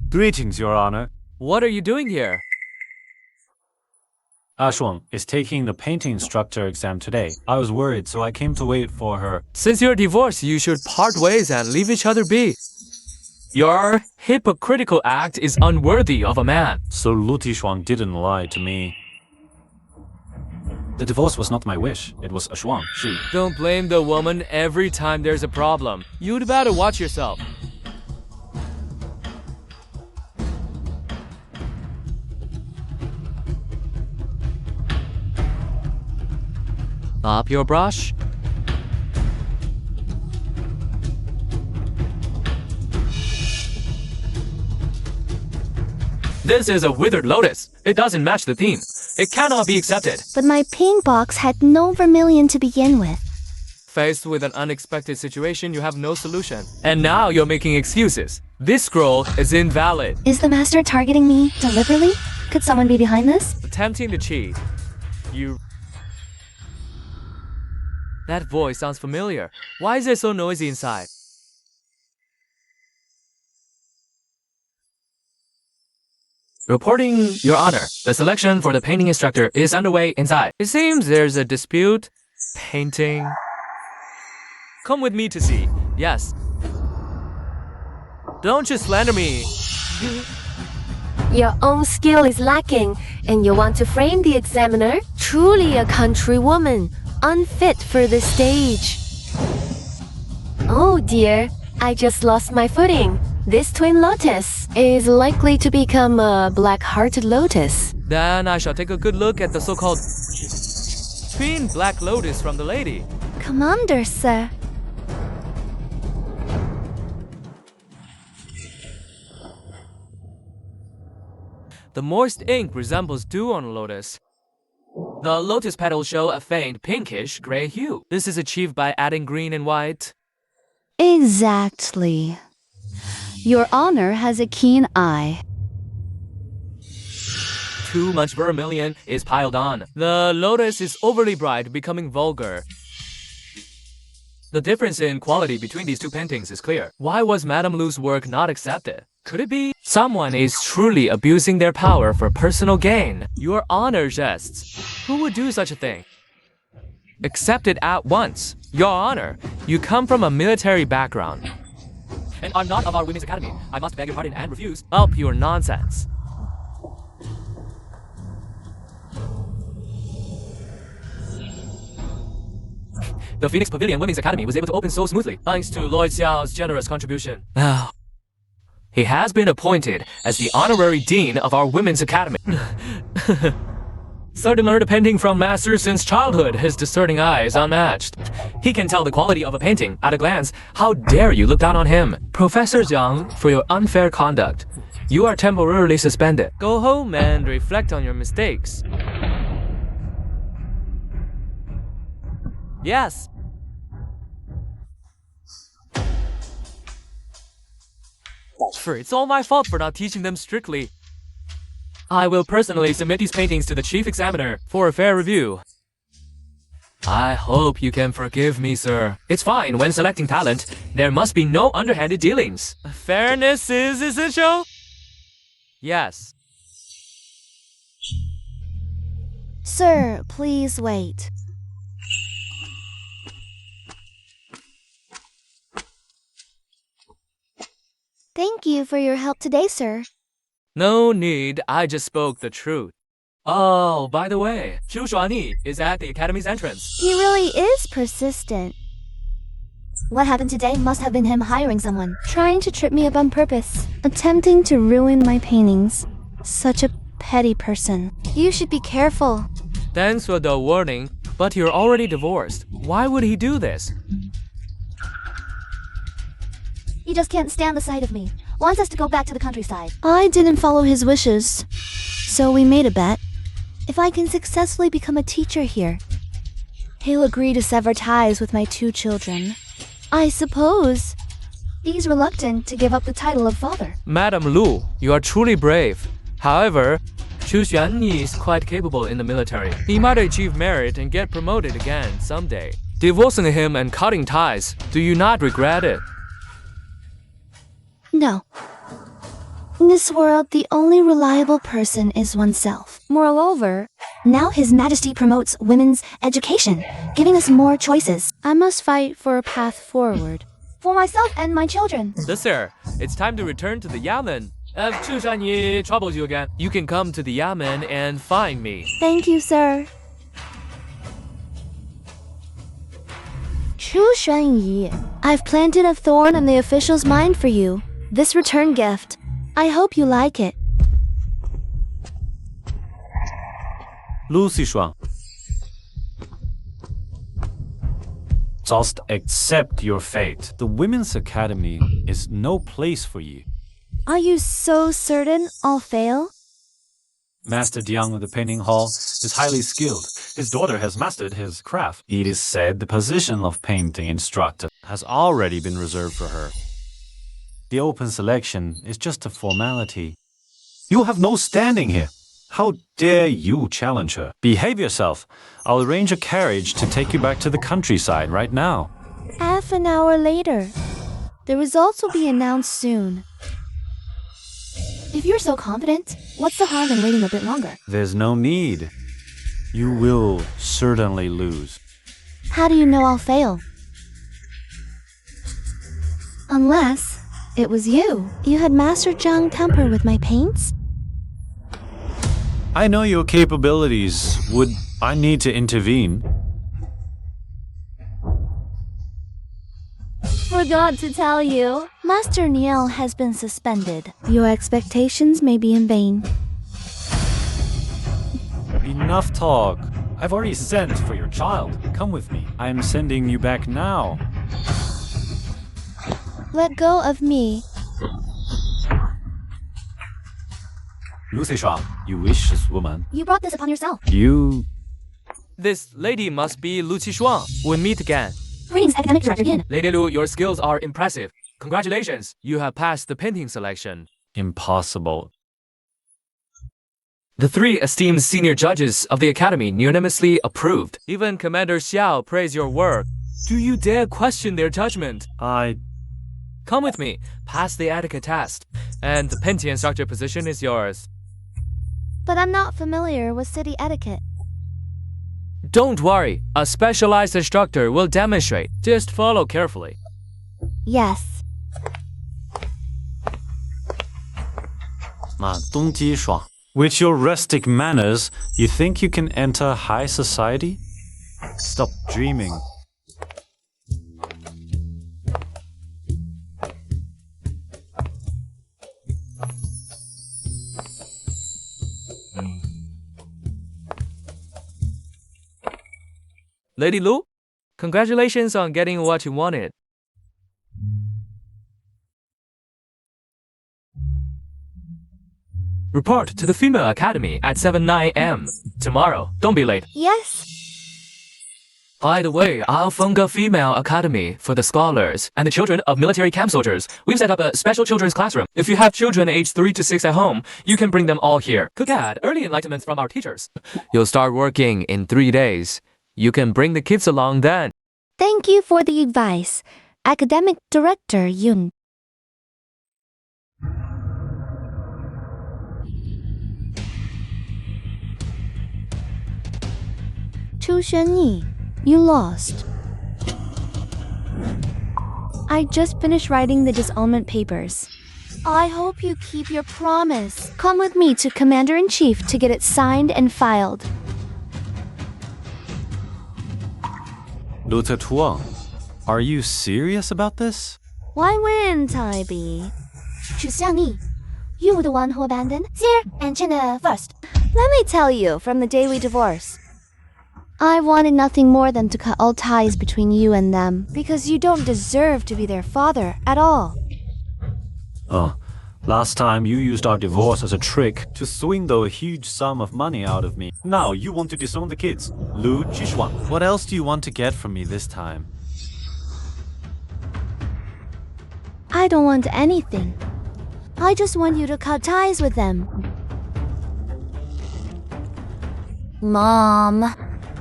Greetings, Your Honor. What are you doing here? Shuang is taking the painting instructor exam today. I was worried, so I came to wait for her. Since you're divorced, you should part ways and leave each other be. Your hypocritical act is unworthy of a man. So Lu Shuang didn't lie to me. The divorce was not my wish. It was Shuang. She. Don't blame the woman every time there's a problem. You'd better watch yourself. Up your brush. This is a withered lotus. It doesn't match the theme. It cannot be accepted. But my paint box had no vermilion to begin with. Faced with an unexpected situation, you have no solution. And now you're making excuses. This scroll is invalid. Is the master targeting me deliberately? Could someone be behind this? Attempting to cheat. That voice sounds familiar. Why is it so noisy inside? Reporting, Your Honor. The selection for the painting instructor is underway inside. It seems there's a dispute. Painting. Come with me to see. Yes. Don't you slander me. Your own skill is lacking, and you want to frame the examiner? Truly a country woman, unfit for the stage. Oh dear, I just lost my footing. This twin lotus is likely to become a black-hearted lotus. Then I shall take a good look at the so-called twin black lotus from the lady. Commander, sir. The moist ink resembles dew on a lotus. The lotus petals show a faint pinkish gray hue. This is achieved by adding green and white. Exactly. Your Honor has a keen eye. Too much vermilion is piled on. The lotus is overly bright, becoming vulgar. The difference in quality between these two paintings is clear. Why was Madame Lu's work not accepted? Could it be someone is truly abusing their power for personal gain? Your Honor jests. Who would do such a thing? Accept it at once. Your Honor, you come from a military background. And I'm not of our Women's Academy. I must beg your pardon and refuse. Up your nonsense. The Phoenix Pavilion Women's Academy was able to open so smoothly, thanks to Lloyd Xiao's generous contribution. Now, he has been appointed as the honorary dean of our Women's Academy. Certain learned painting from master since childhood. His discerning eye is unmatched. He can tell the quality of a painting at a glance. How dare you look down on him? Professor Zhang, for your unfair conduct, you are temporarily suspended. Go home and reflect on your mistakes. Yes. It's all my fault for not teaching them strictly. I will personally submit these paintings to the chief examiner for a fair review. I hope you can forgive me, sir. It's fine when selecting talent. There must be no underhanded dealings. Fairness is essential? Yes. Sir, please wait. Thank you for your help today, sir. No need, I just spoke the truth. Oh, by the way, Zhu Shuani is at the academy's entrance. He really is persistent. What happened today must have been him hiring someone, trying to trip me up on purpose, attempting to ruin my paintings. Such a petty person. You should be careful. Thanks for the warning, but you're already divorced. Why would he do this? He just can't stand the sight of me. Wants us to go back to the countryside. I didn't follow his wishes, so we made a bet. If I can successfully become a teacher here, he'll agree to sever ties with my 2 children. I suppose he's reluctant to give up the title of father. Madame Lu, you are truly brave. However, Chu Xuanyi is quite capable in the military. He might achieve merit and get promoted again someday. Divorcing him and cutting ties, do you not regret it? No. In this world, the only reliable person is oneself. Moreover, now His Majesty promotes women's education, giving us more choices. I must fight for a path forward. For myself and my children. Sister, it's time to return to the Yamen. If Chu Xuanyi troubles you again, you can come to the Yamen and find me. Thank you, sir. Chu Xuanyi, I've planted a thorn in the official's mind for you. This return gift. I hope you like it. Lucy Shuang. Just accept your fate. The Women's Academy is no place for you. Are you so certain I'll fail? Master Jiang of the painting hall is highly skilled. His daughter has mastered his craft. It is said the position of painting instructor has already been reserved for her. The open selection is just a formality. You have no standing here. How dare you challenge her? Behave yourself. I'll arrange a carriage to take you back to the countryside right now. Half an hour later. The results will be announced soon. If you're so confident, what's the harm in waiting a bit longer? There's no need. You will certainly lose. How do you know I'll fail? Unless it was you. You had Master Zhang tamper with my paints? I know your capabilities. Would I need to intervene? Forgot to tell you. Master Niel has been suspended. Your expectations may be in vain. Enough talk. I've already sent for your child. Come with me. I'm sending you back now. Let go of me. Lucy Shuang, you vicious woman. You brought this upon yourself. You... This lady must be Lu Qishuang. We'll meet again. Greetings, Academic Director Yin. Lady Lu, your skills are impressive. Congratulations. You have passed the painting selection. Impossible. The 3 esteemed senior judges of the Academy unanimously approved. Even Commander Xiao praised your work. Do you dare question their judgment? Come with me. Pass the etiquette test. And the painting instructor position is yours. But I'm not familiar with city etiquette. Don't worry. A specialized instructor will demonstrate. Just follow carefully. Yes. Ma Dongji Shuang. With your rustic manners, you think you can enter high society? Stop dreaming. Lady Lu, congratulations on getting what you wanted. Report to the Female Academy at 7:09 a.m. tomorrow. Don't be late. Yes. By the way, I'll fund a female academy for the scholars and the children of military camp soldiers. We've set up a special children's classroom. If you have children aged 3 to 6 at home, you can bring them all here. Could get early enlightenment from our teachers. You'll start working in 3 days. You can bring the kids along then. Thank you for the advice, Academic Director Yun. Chu Xuanyi, you lost. I just finished writing the disarmament papers. I hope you keep your promise. Come with me to Commander-in-Chief to get it signed and filed. Lu Tuang, are you serious about this? Why wouldn't I be? Chu Xiangyi, you were the one who abandoned Xie and Chen first. Let me tell you, from the day we divorced, I wanted nothing more than to cut all ties between you and them, because you don't deserve to be their father at all. Last time you used our divorce as a trick to swindle a huge sum of money out of me. Now you want to disown the kids. Lu Qishuang. What else do you want to get from me this time? I don't want anything. I just want you to cut ties with them. Mom.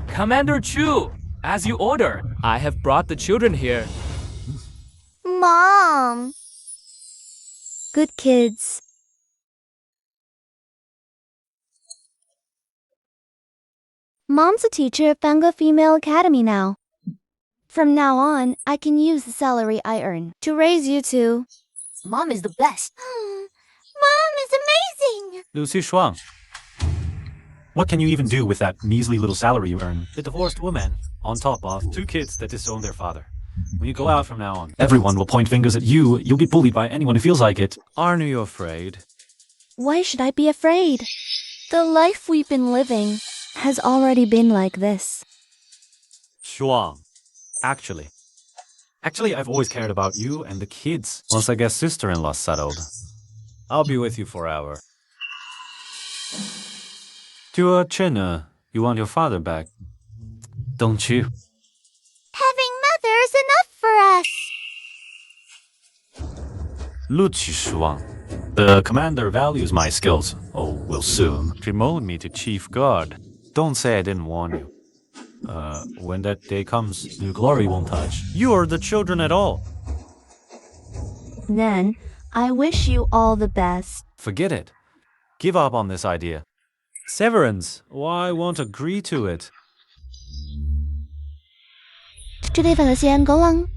Commander Chu, as you order, I have brought the children here. Mom. Good kids. Mom's a teacher at Bangga Female Academy now. From now on, I can use the salary I earn to raise you two. Mom is the best. Mom is amazing. Lucy Shuang. What can you even do with that measly little salary you earn? The divorced woman, on top of 2 kids that disown their father. When you go out from now on, everyone will point fingers at you. You'll be bullied by anyone who feels like it. Aren't you afraid? Why should I be afraid? The life we've been living has already been like this. Shuang. Actually, I've always cared about you and the kids. once I get sister-in-law settled, I'll be with you forever. China, you want your father back, don't you? Having mother is enough for us. Luci Shuang, The commander values my skills. Oh, will soon. promote me to chief guard. Don't say I didn't warn you. When that day comes, Your glory won't touch. you are the children at all. Then, I wish you all the best. Forget it. Give up on this idea. Severance, why won't agree to it? Today, Valesian, go on.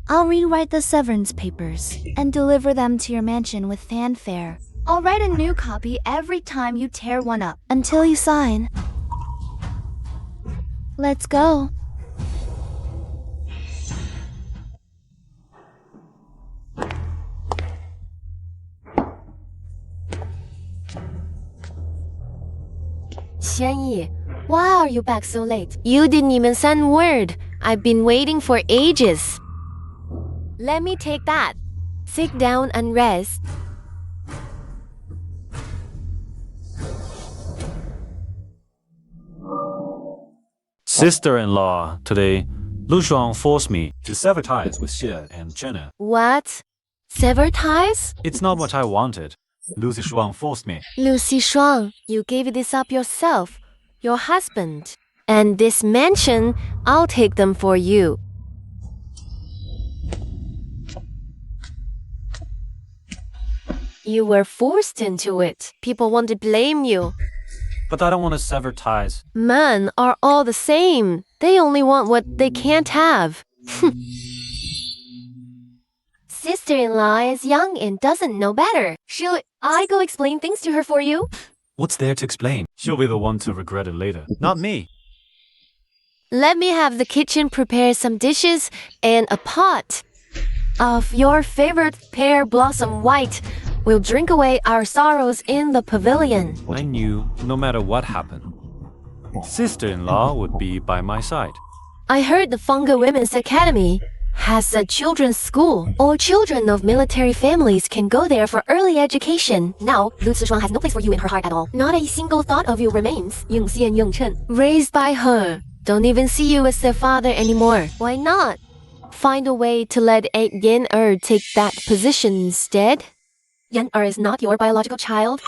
I'll rewrite the severance papers and deliver them to your mansion with fanfare. I'll write a new copy every time you tear one up until you sign. Let's go. Xuanyi, why are you back so late? You didn't even send word. I've been waiting for ages. Let me take that. Sit down and rest. Sister-in-law, today, Lu Shuang forced me. To sever ties with Xie and Chena. What? Sever ties? It's not what I wanted. Lucy Shuang forced me. Lucy Shuang, you gave this up yourself. Your husband. And this mansion, I'll take them for you. You were forced into it. People want to blame you. But I don't want to sever ties. Men are all the same. They only want what they can't have. Sister-in-law is young and doesn't know better. Should I go explain things to her for you? What's there to explain? She'll be the one to regret it later. Not me. Let me have the kitchen prepare some dishes and a pot of your favorite pear blossom white. We'll drink away our sorrows in the pavilion. I knew, no matter what happened, sister-in-law would be by my side. I heard the Funga Women's Academy has a children's school. All children of military families can go there for early education. Now, Lu Zishuang has no place for you in her heart at all. Not a single thought of you remains. Yongxi and Yongchen, raised by her, don't even see you as their father anymore. Why not? Find a way to let Yan take that position instead. Yan is not your biological child,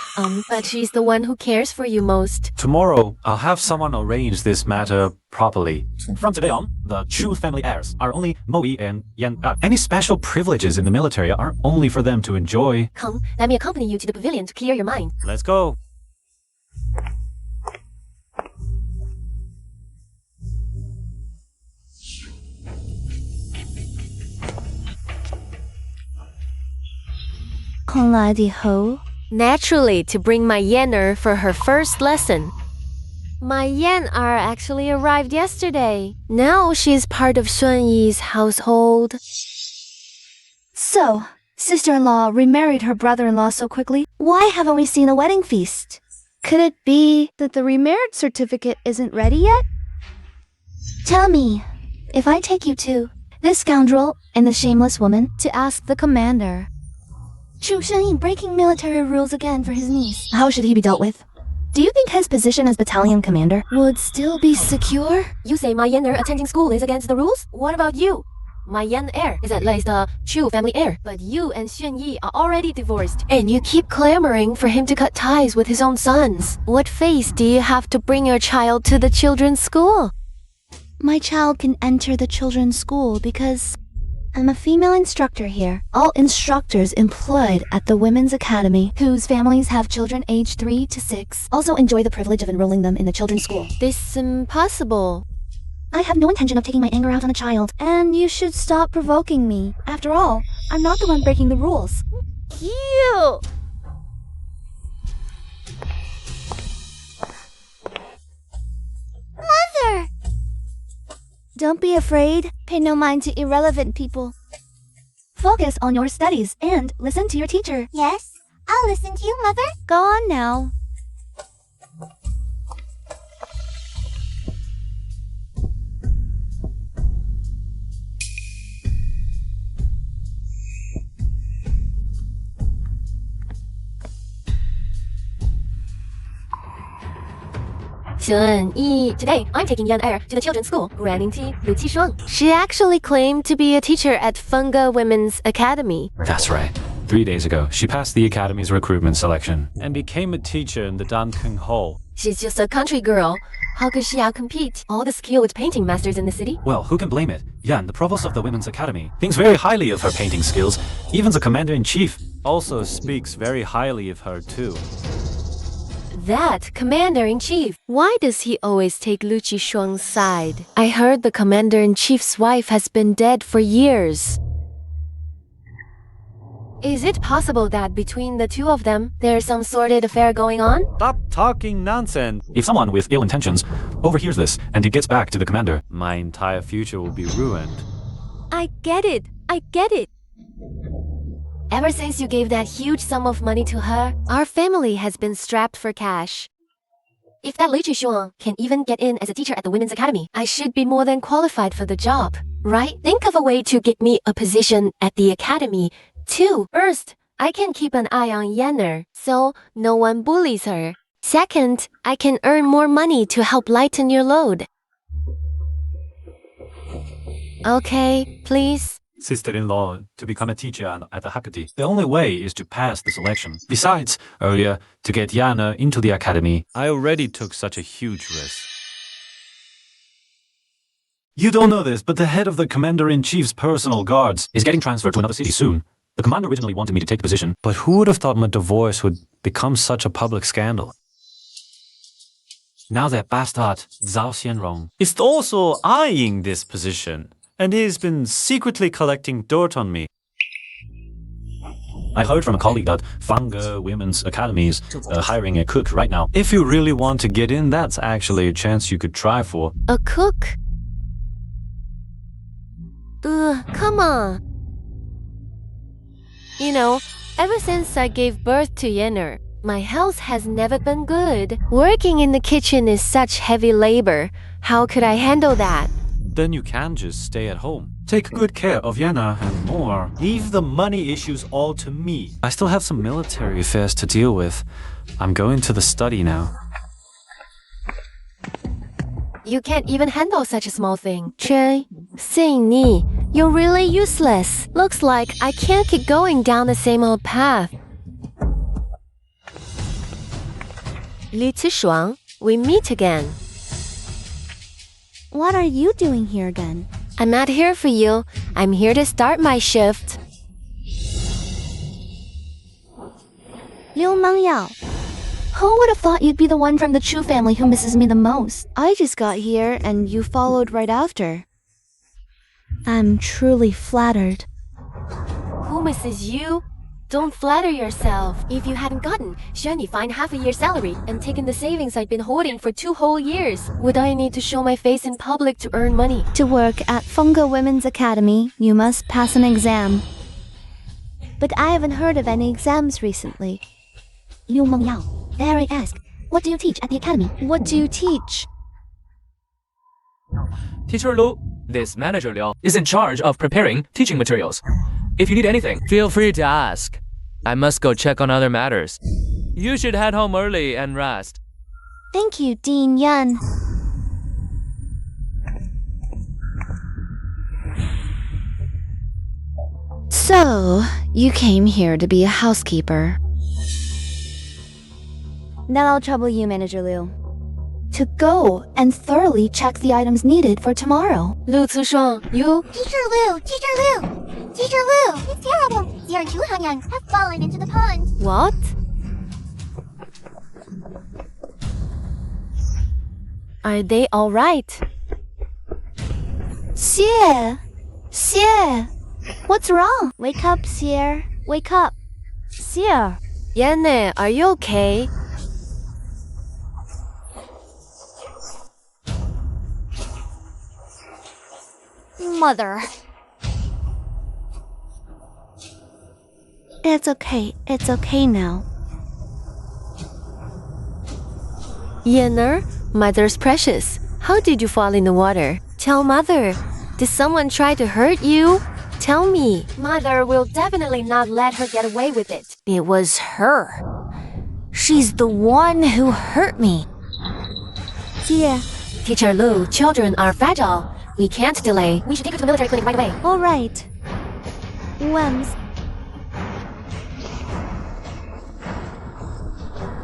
but she's the one who cares for you most. Tomorrow, I'll have someone arrange this matter properly. From today on, the Chu family heirs are only Moi and Yan. Any special privileges in the military are only for them to enjoy. Come, let me accompany you to the pavilion to clear your mind. Let's go. Naturally, to bring my Yener for her first lesson. My Yan actually arrived yesterday. Now she's part of Xuanyi's household. So, sister-in-law remarried her brother-in-law so quickly? Why haven't we seen a wedding feast? Could it be that the remarriage certificate isn't ready yet? Tell me, if I take you two, this scoundrel and the shameless woman, to ask the commander, Chu Shenyi breaking military rules again for his niece, how should he be dealt with? Do you think his position as battalion commander would still be secure? You say my Yener attending school is against the rules? What about you? My Yan heir is at least a true family heir. But you and Xuan Yi are already divorced. And you keep clamoring for him to cut ties with his own sons. What face do you have to bring your child to the children's school? My child can enter the children's school because I'm a female instructor here. All instructors employed at the Women's Academy whose families have children aged 3 to 6 also enjoy the privilege of enrolling them in the children's school. This is impossible. I have no intention of taking my anger out on a child, and you should stop provoking me. After all, I'm not the one breaking the rules. Cute! Mother! Don't be afraid. Pay no mind to irrelevant people. Focus on your studies and listen to your teacher. Yes, I'll listen to you, Mother. Go on now. Xuan Yi. Today, I'm taking Yan Er to the children's school. Granting tea, Lu Qishuang. She actually claimed to be a teacher at Funga Women's Academy. That's right. 3 days ago, she passed the academy's recruitment selection and became a teacher in the Dankeng Hall. She's just a country girl. How could she outcompete all the skilled painting masters in the city? Well, who can blame it? Yan, the provost of the Women's Academy, thinks very highly of her painting skills. Even the commander-in-chief Also speaks very highly of her too. That commander-in-chief. Why does he always take Lu Qishuang's side? I heard the commander-in-chief's wife has been dead for years. Is it possible that between the two of them, there's some sordid affair going on? Stop talking nonsense. If someone with ill intentions overhears this and it gets back to the commander, My entire future will be ruined. I get it. I get it. Ever since you gave that huge sum of money to her, our family has been strapped for cash. If that Lu Qishuang can even get in as a teacher at the Women's Academy, I should be more than qualified for the job, right? Think of a way to get me a position at the academy, too. First, I can keep an eye on Yanner, so no one bullies her. Second, I can earn more money to help lighten your load. Okay, please. sister-in-law, to become a teacher at the Hakati. The only way is to pass the selection. Besides, earlier, to get Yana into the academy. I already took such a huge risk. You don't know this, but the head of the commander-in-chief's personal guards is getting transferred to another city soon. The commander originally wanted me to take the position. But who would have thought my divorce would become such a public scandal? Now that bastard, Zhao Xianrong, is also eyeing this position, and he's been secretly collecting dirt on me. I heard from a colleague that Funga Women's Academy is hiring a cook right now. If you really want to get in, that's actually a chance you could try for. A cook? Come on. You know, ever since I gave birth to Yenner, my health has never been good. Working in the kitchen is such heavy labor. How could I handle that? Then you can just stay at home. Take good care of Yana and more. Leave the money issues all to me. I still have some military affairs to deal with. I'm going to the study now. You can't even handle such a small thing. Chen, Sing Ni, you're really useless. Looks like I can't keep going down the same old path. Li Zishuang, we meet again. What are you doing here again? I'm not here for you. I'm here to start my shift. Liu Mengyao. Who would have thought you'd be the one from the Chu family who misses me the most? I just got here and you followed right after. I'm truly flattered. Who misses you? Don't flatter yourself. If you hadn't gotten Xuanyi fine half a year's salary and taken the savings I'd been holding for 2 whole years, would I need to show my face in public to earn money? To work at Funga Women's Academy, you must pass an exam. But I haven't heard of any exams recently. Liu Mengyao, dare I ask, what do you teach at the academy? What do you teach? Teacher Lu, this manager Liu, is in charge of preparing teaching materials. If you need anything, feel free to ask. I must go check on other matters. You should head home early and rest. Thank you, Dean Yun. So, you came here to be a housekeeper. Now I'll trouble you, Manager Liu. To go and thoroughly check the items needed for tomorrow. Lu Zishuang, you. Teacher Liu! Teacher Liu! Teacher Liu! It's terrible! Dear and Chu Hangyang have fallen into the pond. What? Are they alright? Xie! Xie! What's wrong? Wake up, Xie. Wake up. Xie. Yanne, are you okay? Mother. It's okay. It's okay now. Yanner, mother's precious. How did you fall in the water? Tell mother. Did someone try to hurt you? Tell me. Mother will definitely not let her get away with it. It was her. She's the one who hurt me. Xie. Teacher Lu, children are fragile. We can't delay. We should take her to the military clinic right away. All right. Wems.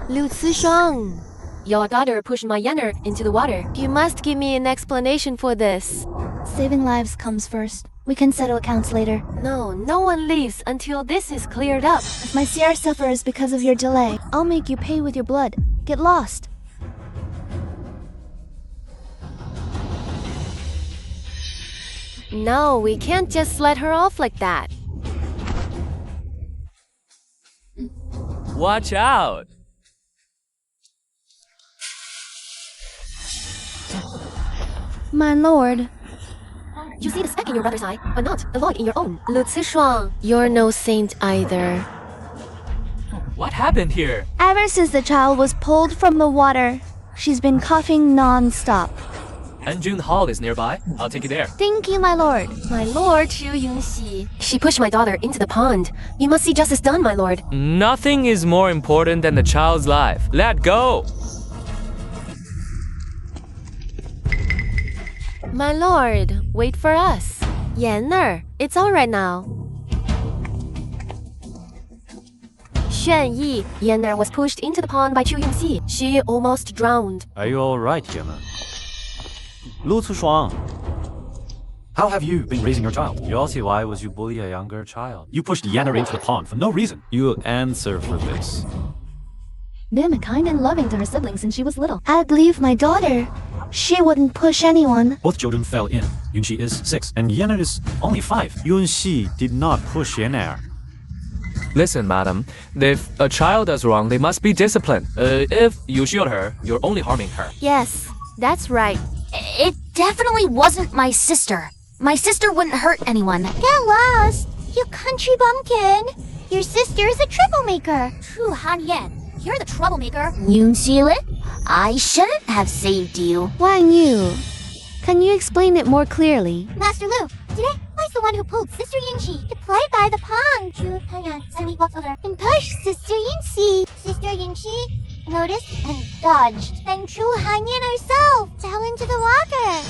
Lu Zishuang, your daughter pushed my Yanner into the water. You must give me an explanation for this. Saving lives comes first. We can settle accounts later. No, no one leaves until this is cleared up. If my CR suffers because of your delay, I'll make you pay with your blood. Get lost. No, we can't just let her off like that. Watch out! My lord. You see the speck in your brother's eye, but not the log in your own. Lu Zishuang, you're no saint either. What happened here? Ever since the child was pulled from the water, she's been coughing non-stop. Anjun Hall is nearby. I'll take you there. Thank you, my lord. My lord, Xu Yunxi. She pushed my daughter into the pond. You must see justice done, my lord. Nothing is more important than the child's life. Let go! My lord, wait for us. Yanner, it's all right now. Xuan Yi, Yanner was pushed into the pond by Chu Yunxi. She almost drowned. Are you alright, Yanner? Lu Zishuang, how have you been raising your child? Yossi, why was you bully a younger child? You pushed Yanner into the pond for no reason. You'll answer for this. Been kind and loving to her siblings since she was little. I believe my daughter. She wouldn't push anyone. Both children fell in. Yunxi is 6 and Yanner is only 5. Yunxi did not push Yanner. Listen, madam. If a child does wrong, they must be disciplined. If you shield her, you're only harming her. Yes, that's right. It definitely wasn't my sister. My sister wouldn't hurt anyone. Get lost, you country bumpkin. Your sister is a troublemaker. Chu Hanyan, you're the troublemaker. Yunxile, I shouldn't have saved you. Wang Yu, can you explain it more clearly? Master Lu, today was the one who pulled Sister Yunxi to play by the pond. Chu Hanyan suddenly walked over and pushed Sister Yunxi. Sister Yunxi noticed and dodged. Then Chu Hanyan herself fell into the water.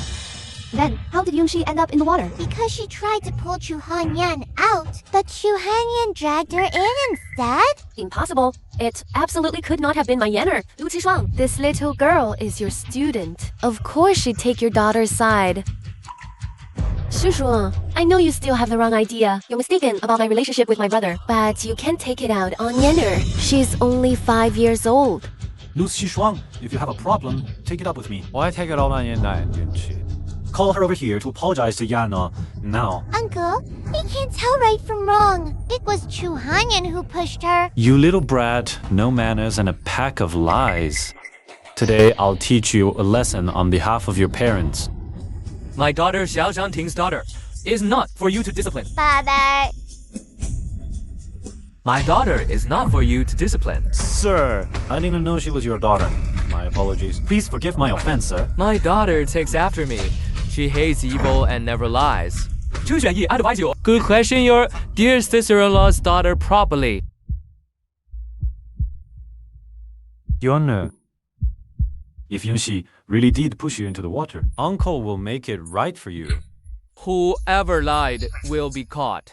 Then, how did Yunxi end up in the water? Because she tried to pull Chu Hanyan out, but Chu Hanyan dragged her in instead. Impossible. It absolutely could not have been my Yanner. Lu Zishuang, this little girl is your student. Of course she'd take your daughter's side. Shushuang, I know you still have the wrong idea. You're mistaken about my relationship with my brother. But you can't take it out on Yanner. She's only 5 years old. Lu Zishuang, if you have a problem, take it up with me. Why take it all on Yanner and Yunxi? Call her over here to apologize to Yana now. Uncle, we can't tell right from wrong. It was Chu Hanyan who pushed her. You little brat, no manners and a pack of lies. Today, I'll teach you a lesson on behalf of your parents. My daughter Xiao Zhangting's daughter is not for you to discipline. Father. My daughter is not for you to discipline. Sir, I didn't know she was your daughter. My apologies. Please forgive my offense, sir. My daughter takes after me. She hates evil and never lies. Chu Xuanyi, I advise you. Good question your dear sister-in-law's daughter properly. Yanner, If Yunxi really did push you into the water, Uncle will make it right for you. Whoever lied will be caught.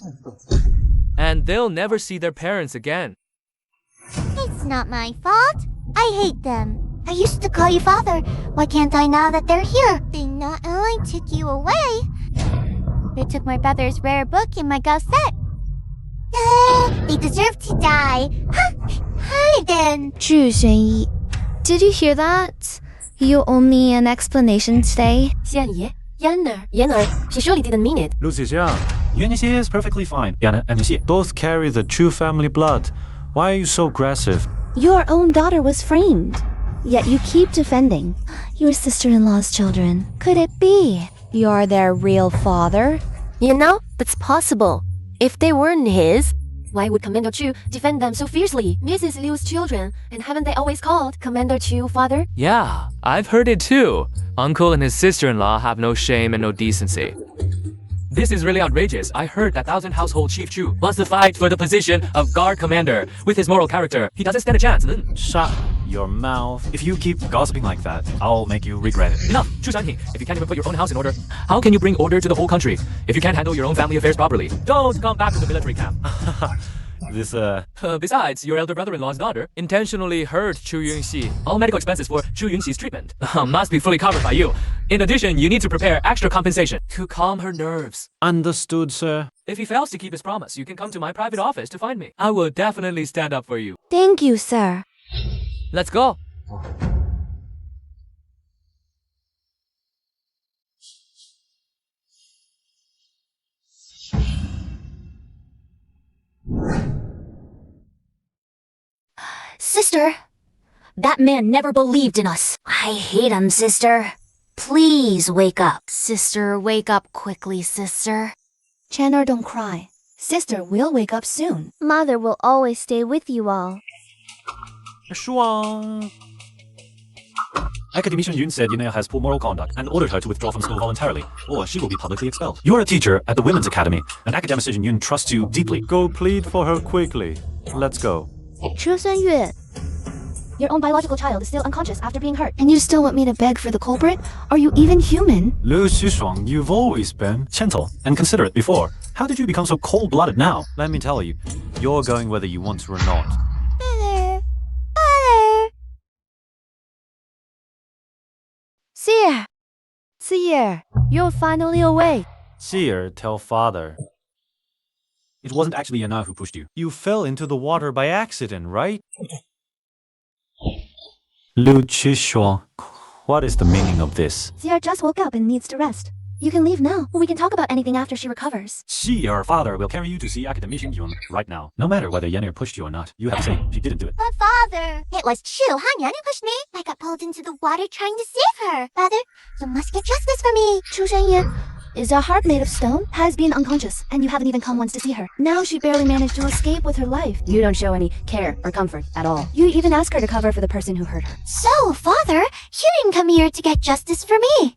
And they'll never see their parents again. It's not my fault. I hate them. I used to call you father. Why can't I now that they're here? They not only took you away, they took my brother's rare book and my set. They deserve to die. Hi then. 具玄一, did you hear that? You owe me an explanation today. 现爷 Yenner, she surely didn't mean it. Lucy Jiang, Yuan is perfectly fine. Yana and Xie both carry the true family blood. Why are you so aggressive? Your own daughter was framed, yet you keep defending your sister-in-law's children. Could it be you're their real father? You know, that's possible. If they weren't his, why would Commander Chu defend them so fiercely? Mrs. Liu's children, and haven't they always called Commander Chu father? Yeah, I've heard it too. Uncle and his sister-in-law have no shame and no decency. This is really outrageous. I heard that Thousand Household Chief Chu wants to fight for the position of guard commander. With his moral character, he doesn't stand a chance. Shut your mouth. If you keep gossiping like that, I'll make you regret it. Enough, Chu Shanhe. If you can't even put your own house in order, how can you bring order to the whole country? If you can't handle your own family affairs properly, don't come back to the military camp. Besides, your elder brother-in-law's daughter intentionally hurt Chu Yunxi. All medical expenses for Chu Yunxi's treatment must be fully covered by you. In addition, you need to prepare extra compensation to calm her nerves. Understood, sir. If he fails to keep his promise, you can come to my private office to find me. I will definitely stand up for you. Thank you, sir. Let's go. Sister, that man never believed in us. I hate him, sister. Please wake up. Sister, wake up quickly, sister. Channer, don't cry. Sister will wake up soon. Mother will always stay with you all. Shuang. Academician Yun said Yunea has poor moral conduct and ordered her to withdraw from school voluntarily, or she will be publicly expelled. You're a teacher at the Women's Academy, and academician Yun trusts you deeply. Go plead for her quickly. Let's go. Chu Xuanyue, your own biological child is still unconscious after being hurt. And you still want me to beg for the culprit? Are you even human? Lu Xushuang, you've always been gentle and considerate before. How did you become so cold-blooded now? Let me tell you, you're going whether you want to or not. Father. Seer, you're finally awake. Seer, tell father. It wasn't actually Yana who pushed you. You fell into the water by accident, right? Lu Qishuang, what is the meaning of this? Seer just woke up and needs to rest. You can leave now. We can talk about anything after she recovers. She, your father, will carry you to see academician Yun right now. No matter whether Yenner pushed you or not, you have to say she didn't do it. But father, it was Chu Hanyan who pushed me. I got pulled into the water trying to save her. Father, you must get justice for me. Chu Xuanyue, is her heart made of stone? Has been unconscious, and you haven't even come once to see her. Now she barely managed to escape with her life. You don't show any care or comfort at all. You even ask her to cover for the person who hurt her. So, father, you didn't come here to get justice for me.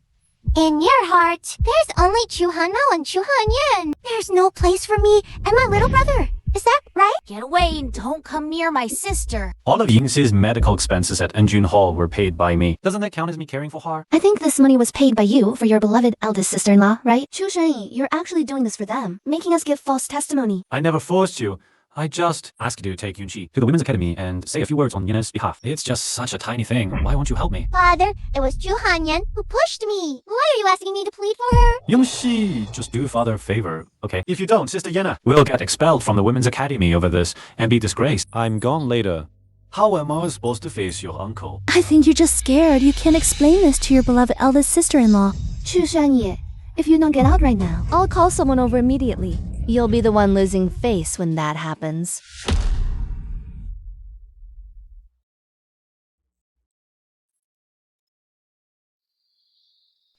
In your heart, there's only Chu Hanmao and Chu Hanyan. There's no place for me and my little brother. Is that right? Get away and don't come near my sister. All of Yingxi's medical expenses at Enjun Hall were paid by me. Doesn't that count as me caring for her? I think this money was paid by you for your beloved eldest sister-in-law, right? Chu Shenyi, you're actually doing this for them, making us give false testimony. I never forced you. I just asked you to take Yunqi to the Women's Academy and say a few words on Yena's behalf. It's just such a tiny thing. Why won't you help me? Father, it was Chu Hanyan who pushed me. Why are you asking me to plead for her? Yongxi, just do father a favor, okay? If you don't, Sister Yena will get expelled from the Women's Academy over this and be disgraced. I'm gone later. How am I supposed to face your uncle? I think you're just scared. You can't explain this to your beloved eldest sister-in-law. Chu Shanyi, if you don't get out right now, I'll call someone over immediately. You'll be the one losing face when that happens.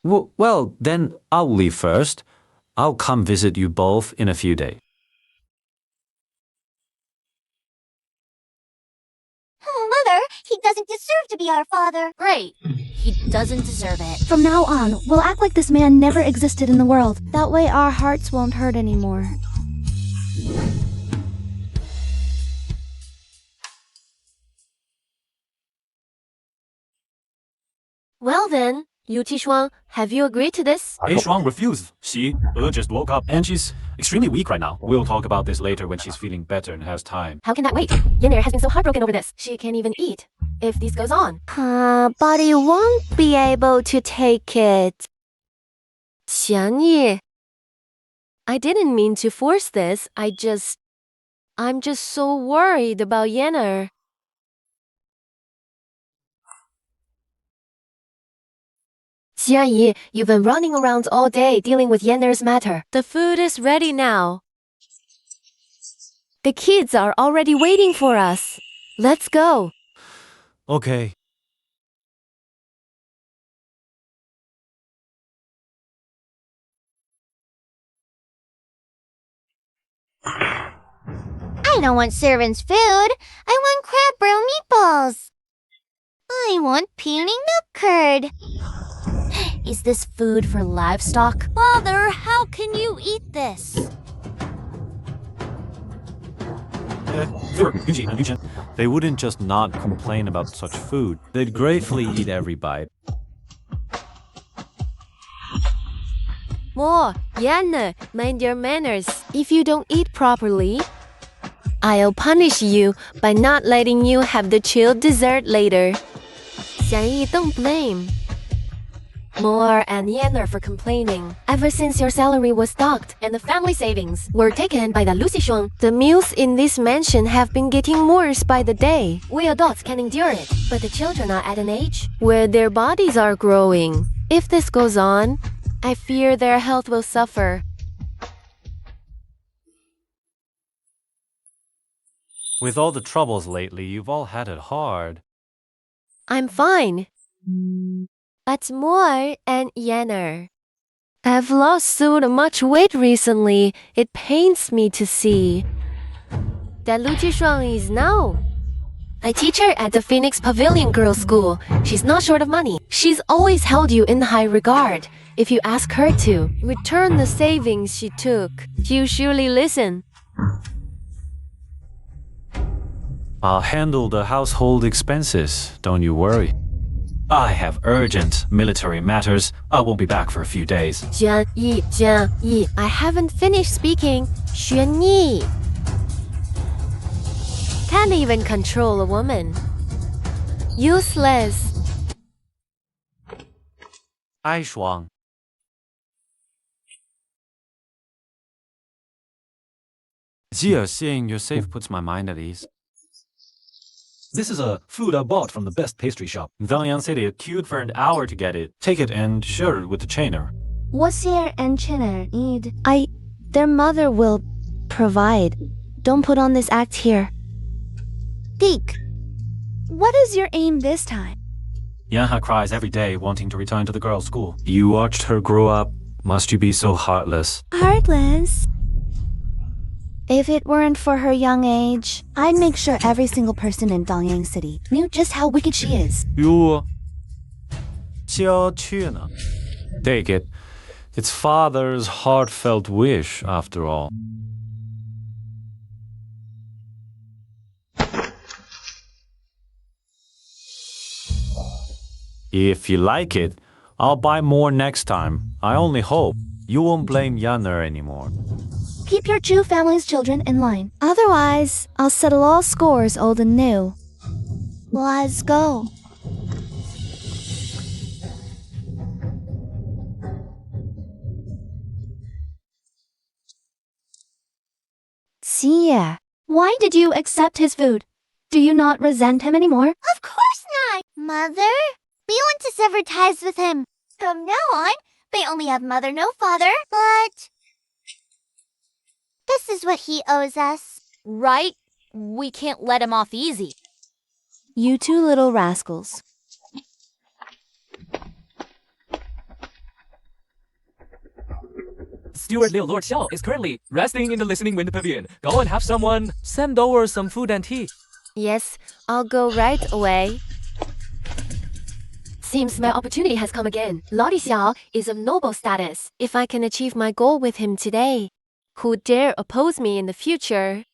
Well, then I'll leave first. I'll come visit you both in a few days. Oh, Mother, he doesn't deserve to be our father. Great. He doesn't deserve it. From now on, we'll act like this man never existed in the world. That way our hearts won't hurt anymore. Well then, Liu Qishuang, have you agreed to this? A Shuang refused. She just woke up and she's extremely weak right now. We'll talk about this later when she's feeling better and has time. How can that wait? Yan'er has been so heartbroken over this. She can't even eat. If this goes on. But he won't be able to take it. Qianyi. I didn't mean to force this. I'm just so worried about Yan'er. Xiaoyi, you've been running around all day dealing with Yan'er's matter. The food is ready now. The kids are already waiting for us. Let's go. Okay. I don't want servants' food. I want crab brown meatballs. I want peeling milk curd. Is this food for livestock? Father, how can you eat this? They wouldn't just not complain about such food. They'd gratefully eat every bite. More, Yan'er, mind your manners. If you don't eat properly, I'll punish you by not letting you have the chilled dessert later. Xianyi, don't blame Moore and Yan'er for complaining. Ever since your salary was docked and the family savings were taken by the Liu Qishuang, the meals in this mansion have been getting worse by the day. We adults can endure it, but the children are at an age where their bodies are growing. If this goes on, I fear their health will suffer. With all the troubles lately, you've all had it hard. I'm fine. But Moore and Yan'er, I've lost so much weight recently, it pains me to see. That Liu Qishuang is now. I teach her at the Phoenix Pavilion Girls' School. She's not short of money. She's always held you in high regard. If you ask her to return the savings she took, she'll surely listen. I'll handle the household expenses, don't you worry. I have urgent military matters. I won't be back for a few days. Jianyi, I haven't finished speaking. Xuanyi. Can't even control a woman. Useless. Ai Shuang. Zia, seeing you're safe puts my mind at ease. This is a food I bought from the best pastry shop. Dalian City queued for an hour to get it. Take it and share it with the chainer. Wasier and Chiner need. Their mother will provide. Don't put on this act here. Geek. What is your aim this time? Yanha cries every day wanting to return to the girls' school. You watched her grow up. Must you be so heartless? Heartless? If it weren't for her young age, I'd make sure every single person in Dongyang City knew just how wicked she is. You... Take it. It's father's heartfelt wish, after all. If you like it, I'll buy more next time. I only hope you won't blame Yan'er anymore. Keep your Chu family's children in line. Otherwise, I'll settle all scores old and new. Let's go. Xie, why did you accept his food? Do you not resent him anymore? Of course not. Mother, we want to sever ties with him. From now on, we only have mother, no father. But this is what he owes us. Right? We can't let him off easy. You two little rascals. Steward Liu Lord Xiao is currently resting in the listening window pavilion. Go and have someone send over some food and tea. Yes, I'll go right away. Seems my opportunity has come again. Lottie Xiao is of noble status. If I can achieve my goal with him today, who dare oppose me in the future?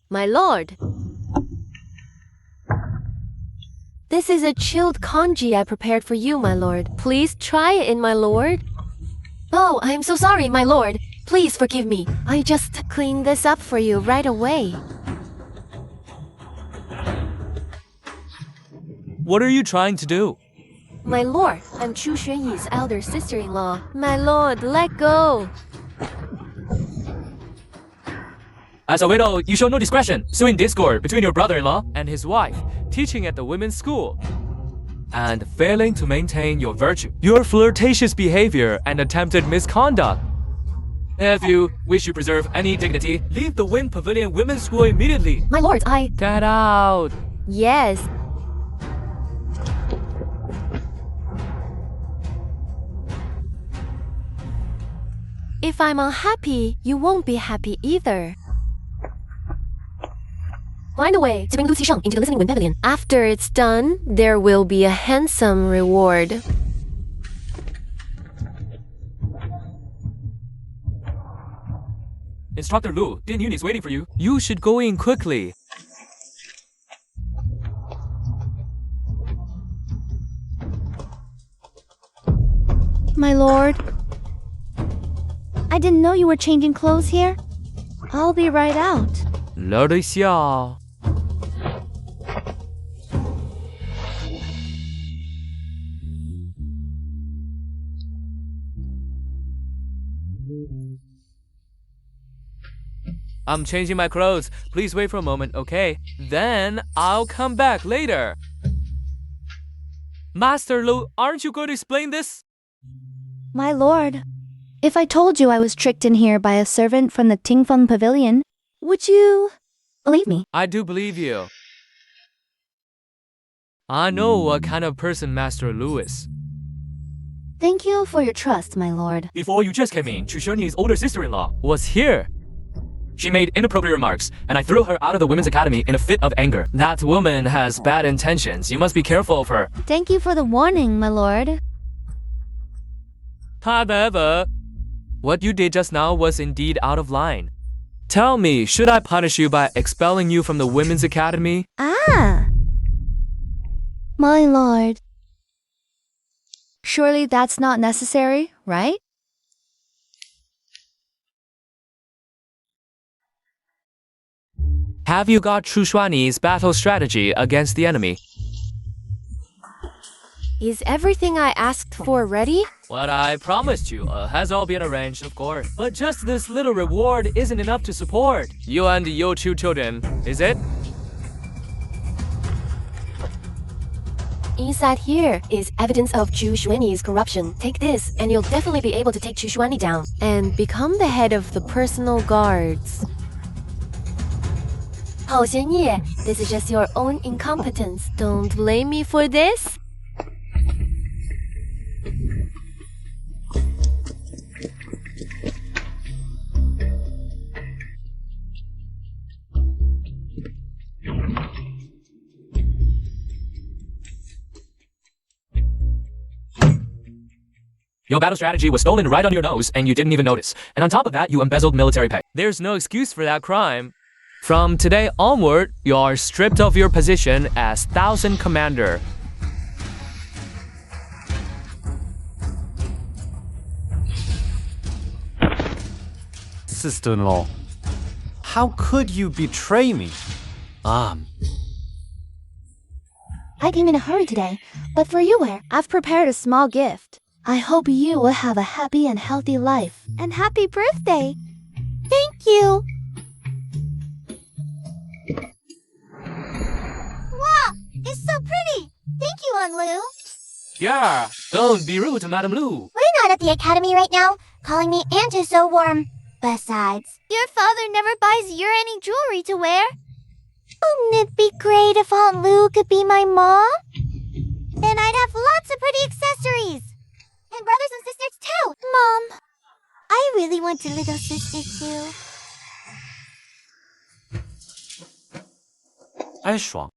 My lord. This is a chilled congee I prepared for you, my lord. Please try it in, my lord. Oh, I'm so sorry, my lord. Please forgive me. I just cleaned this up for you right away. What are you trying to do? My lord, I'm Chu Xuanyi's elder sister-in-law. My lord, let go. As a widow, you show no discretion, sowing discord between your brother-in-law and his wife, teaching at the women's school, and failing to maintain your virtue. Your flirtatious behavior and attempted misconduct. If you wish to preserve any dignity, leave the Wind Pavilion Women's School immediately. My lord, I... Get out. Yes. If I'm unhappy, you won't be happy either. Find a way to bring Lucy Sheng into the Listening Wind Pavilion. After it's done, there will be a handsome reward. Instructor Lu, Dian Yun is waiting for you. You should go in quickly. My lord. I didn't know you were changing clothes here. I'll be right out. 聊了一下。I'm changing my clothes. Please wait for a moment, okay? Then I'll come back later. Master Lu, aren't you going to explain this? My lord, if I told you I was tricked in here by a servant from the Tingfeng Pavilion, would you believe me? I do believe you. I know what kind of person Master Lu is. Thank you for your trust, my lord. Before you just came in, Chu Shunyi's older sister-in-law was here. She made inappropriate remarks, and I threw her out of the women's academy in a fit of anger. That woman has bad intentions. You must be careful of her. Thank you for the warning, my lord. However, what you did just now was indeed out of line. Tell me, should I punish you by expelling you from the women's academy? Ah! My lord. Surely that's not necessary, right? Have you got Chu Xuanyi's battle strategy against the enemy? Is everything I asked for ready? What I promised you has all been arranged, of course. But just this little reward isn't enough to support you and your two children, is it? Inside here is evidence of Chu Xuanyi's corruption. Take this, and you'll definitely be able to take Chu Xuanyi down and become the head of the personal guards. Hao Xuanyi, this is just your own incompetence. Don't blame me for this. Your battle strategy was stolen right on your nose, and you didn't even notice. And on top of that, you embezzled military pay. There's no excuse for that crime. From today onward, you are stripped of your position as 1000 Commander. Sister-in-law, how could you betray me? I came in a hurry today, but for you, I've prepared a small gift. I hope you will have a happy and healthy life. And happy birthday! Thank you. Wow, it's so pretty. Thank you, Aunt Lu. Yeah, don't be rude to Madame Lu. We're not at the academy right now. Calling me aunt is so warm. Besides, your father never buys you any jewelry to wear. Wouldn't it be great if Aunt Lu could be my mom? Then I'd have lots of pretty accessories. And brothers and sisters too. Mom, I really want a little sister too. Shuang,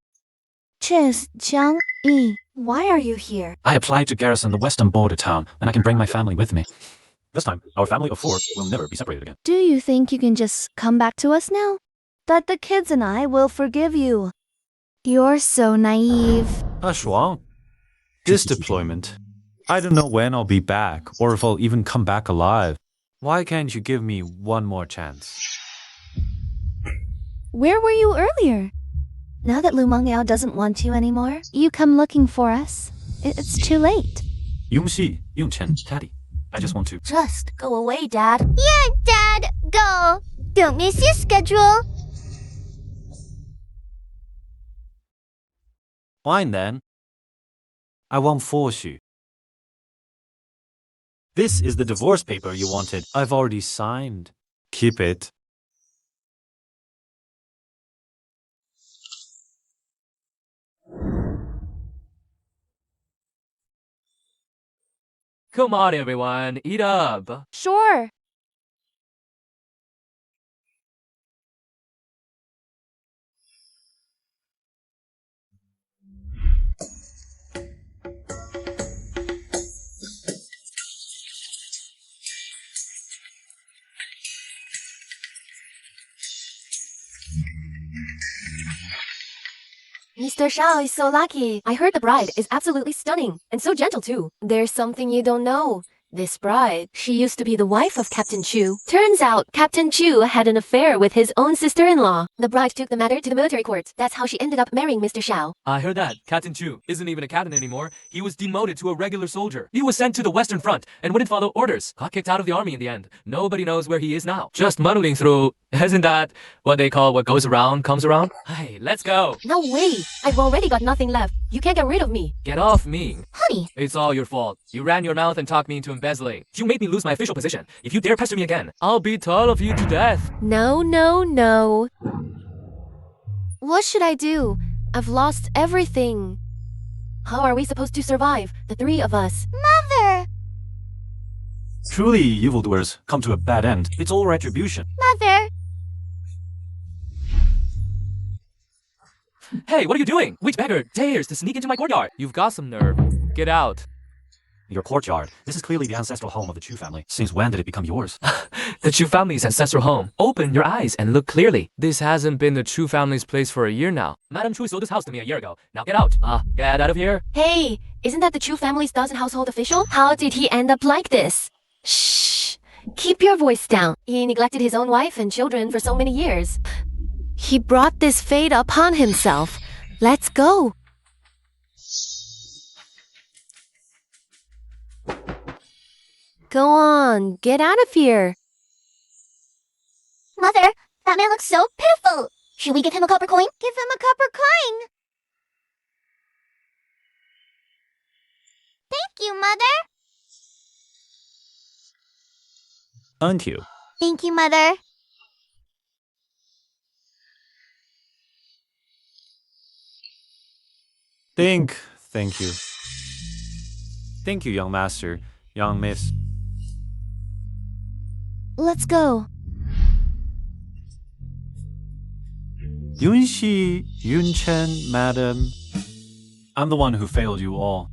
Qiang-yi, why are you here? I applied to garrison the western border town, and I can bring my family with me. This time, our family of 4 will never be separated again. Do you think you can just come back to us now? but the kids and I will forgive you. You're so naive. Shuang. This deployment. I don't know when I'll be back, or if I'll even come back alive. Why can't you give me one more chance? Where were you earlier? Now that Lu Mengyao doesn't want you anymore, You come looking for us. It's too late. Yongxi, Yongchen, Taddy. I just want to. Just go away, Dad. Yeah, Dad, go. Don't miss your schedule. Fine then. I won't force you. This is the divorce paper you wanted. I've already signed. Keep it. Come on, everyone, eat up. Sure. Mr. Shao is so lucky. I heard the bride is absolutely stunning, and so gentle too. There's something you don't know. This bride, she used to be the wife of Captain Chu. Turns out, Captain Chu had an affair with his own sister-in-law. The bride took the matter to the military court. That's how she ended up marrying Mr. Shao. I heard that. Captain Chu isn't even a captain anymore. He was demoted to a regular soldier. He was sent to the Western Front and wouldn't follow orders. Got kicked out of the army in the end. Nobody knows where he is now. Just muddling through. Isn't that what they call what goes around comes around? Hey, let's go. No way! I've already got nothing left. You can't get rid of me. Get off me. Honey, It's all your fault. You ran your mouth and talked me into embezzling. You made me lose my official position. If you dare pester me again, I'll beat all of you to death. No, no, no. What should I do? I've lost everything. How are we supposed to survive, the three of us? Mother, Truly, evildoers come to a bad end. It's all retribution. Mother. Hey, what are you doing? Which beggar dares to sneak into my courtyard? You've got some nerve. Get out. Your courtyard. This is clearly the ancestral home of the Chu family. Since when did it become yours? The Chu family's ancestral home. Open your eyes and look clearly. This hasn't been the Chu family's place for a year now. Madam Chu sold this house to me a year ago. Now get out. Get out of here. Hey, isn't that the Chu family's dozen household official? How did he end up like this? Shh. Keep your voice down. He neglected his own wife and children for so many years. He brought this fate upon himself. Let's go. Go on, get out of here. Mother, that man looks so pitiful. Should we give him a copper coin? Give him a copper coin. Thank you, Mother. Aren't you? Thank you, Mother. Thank you. Thank you, young master, young miss. Let's go. Yunxi, Yunchen, madam. I'm the one who failed you all.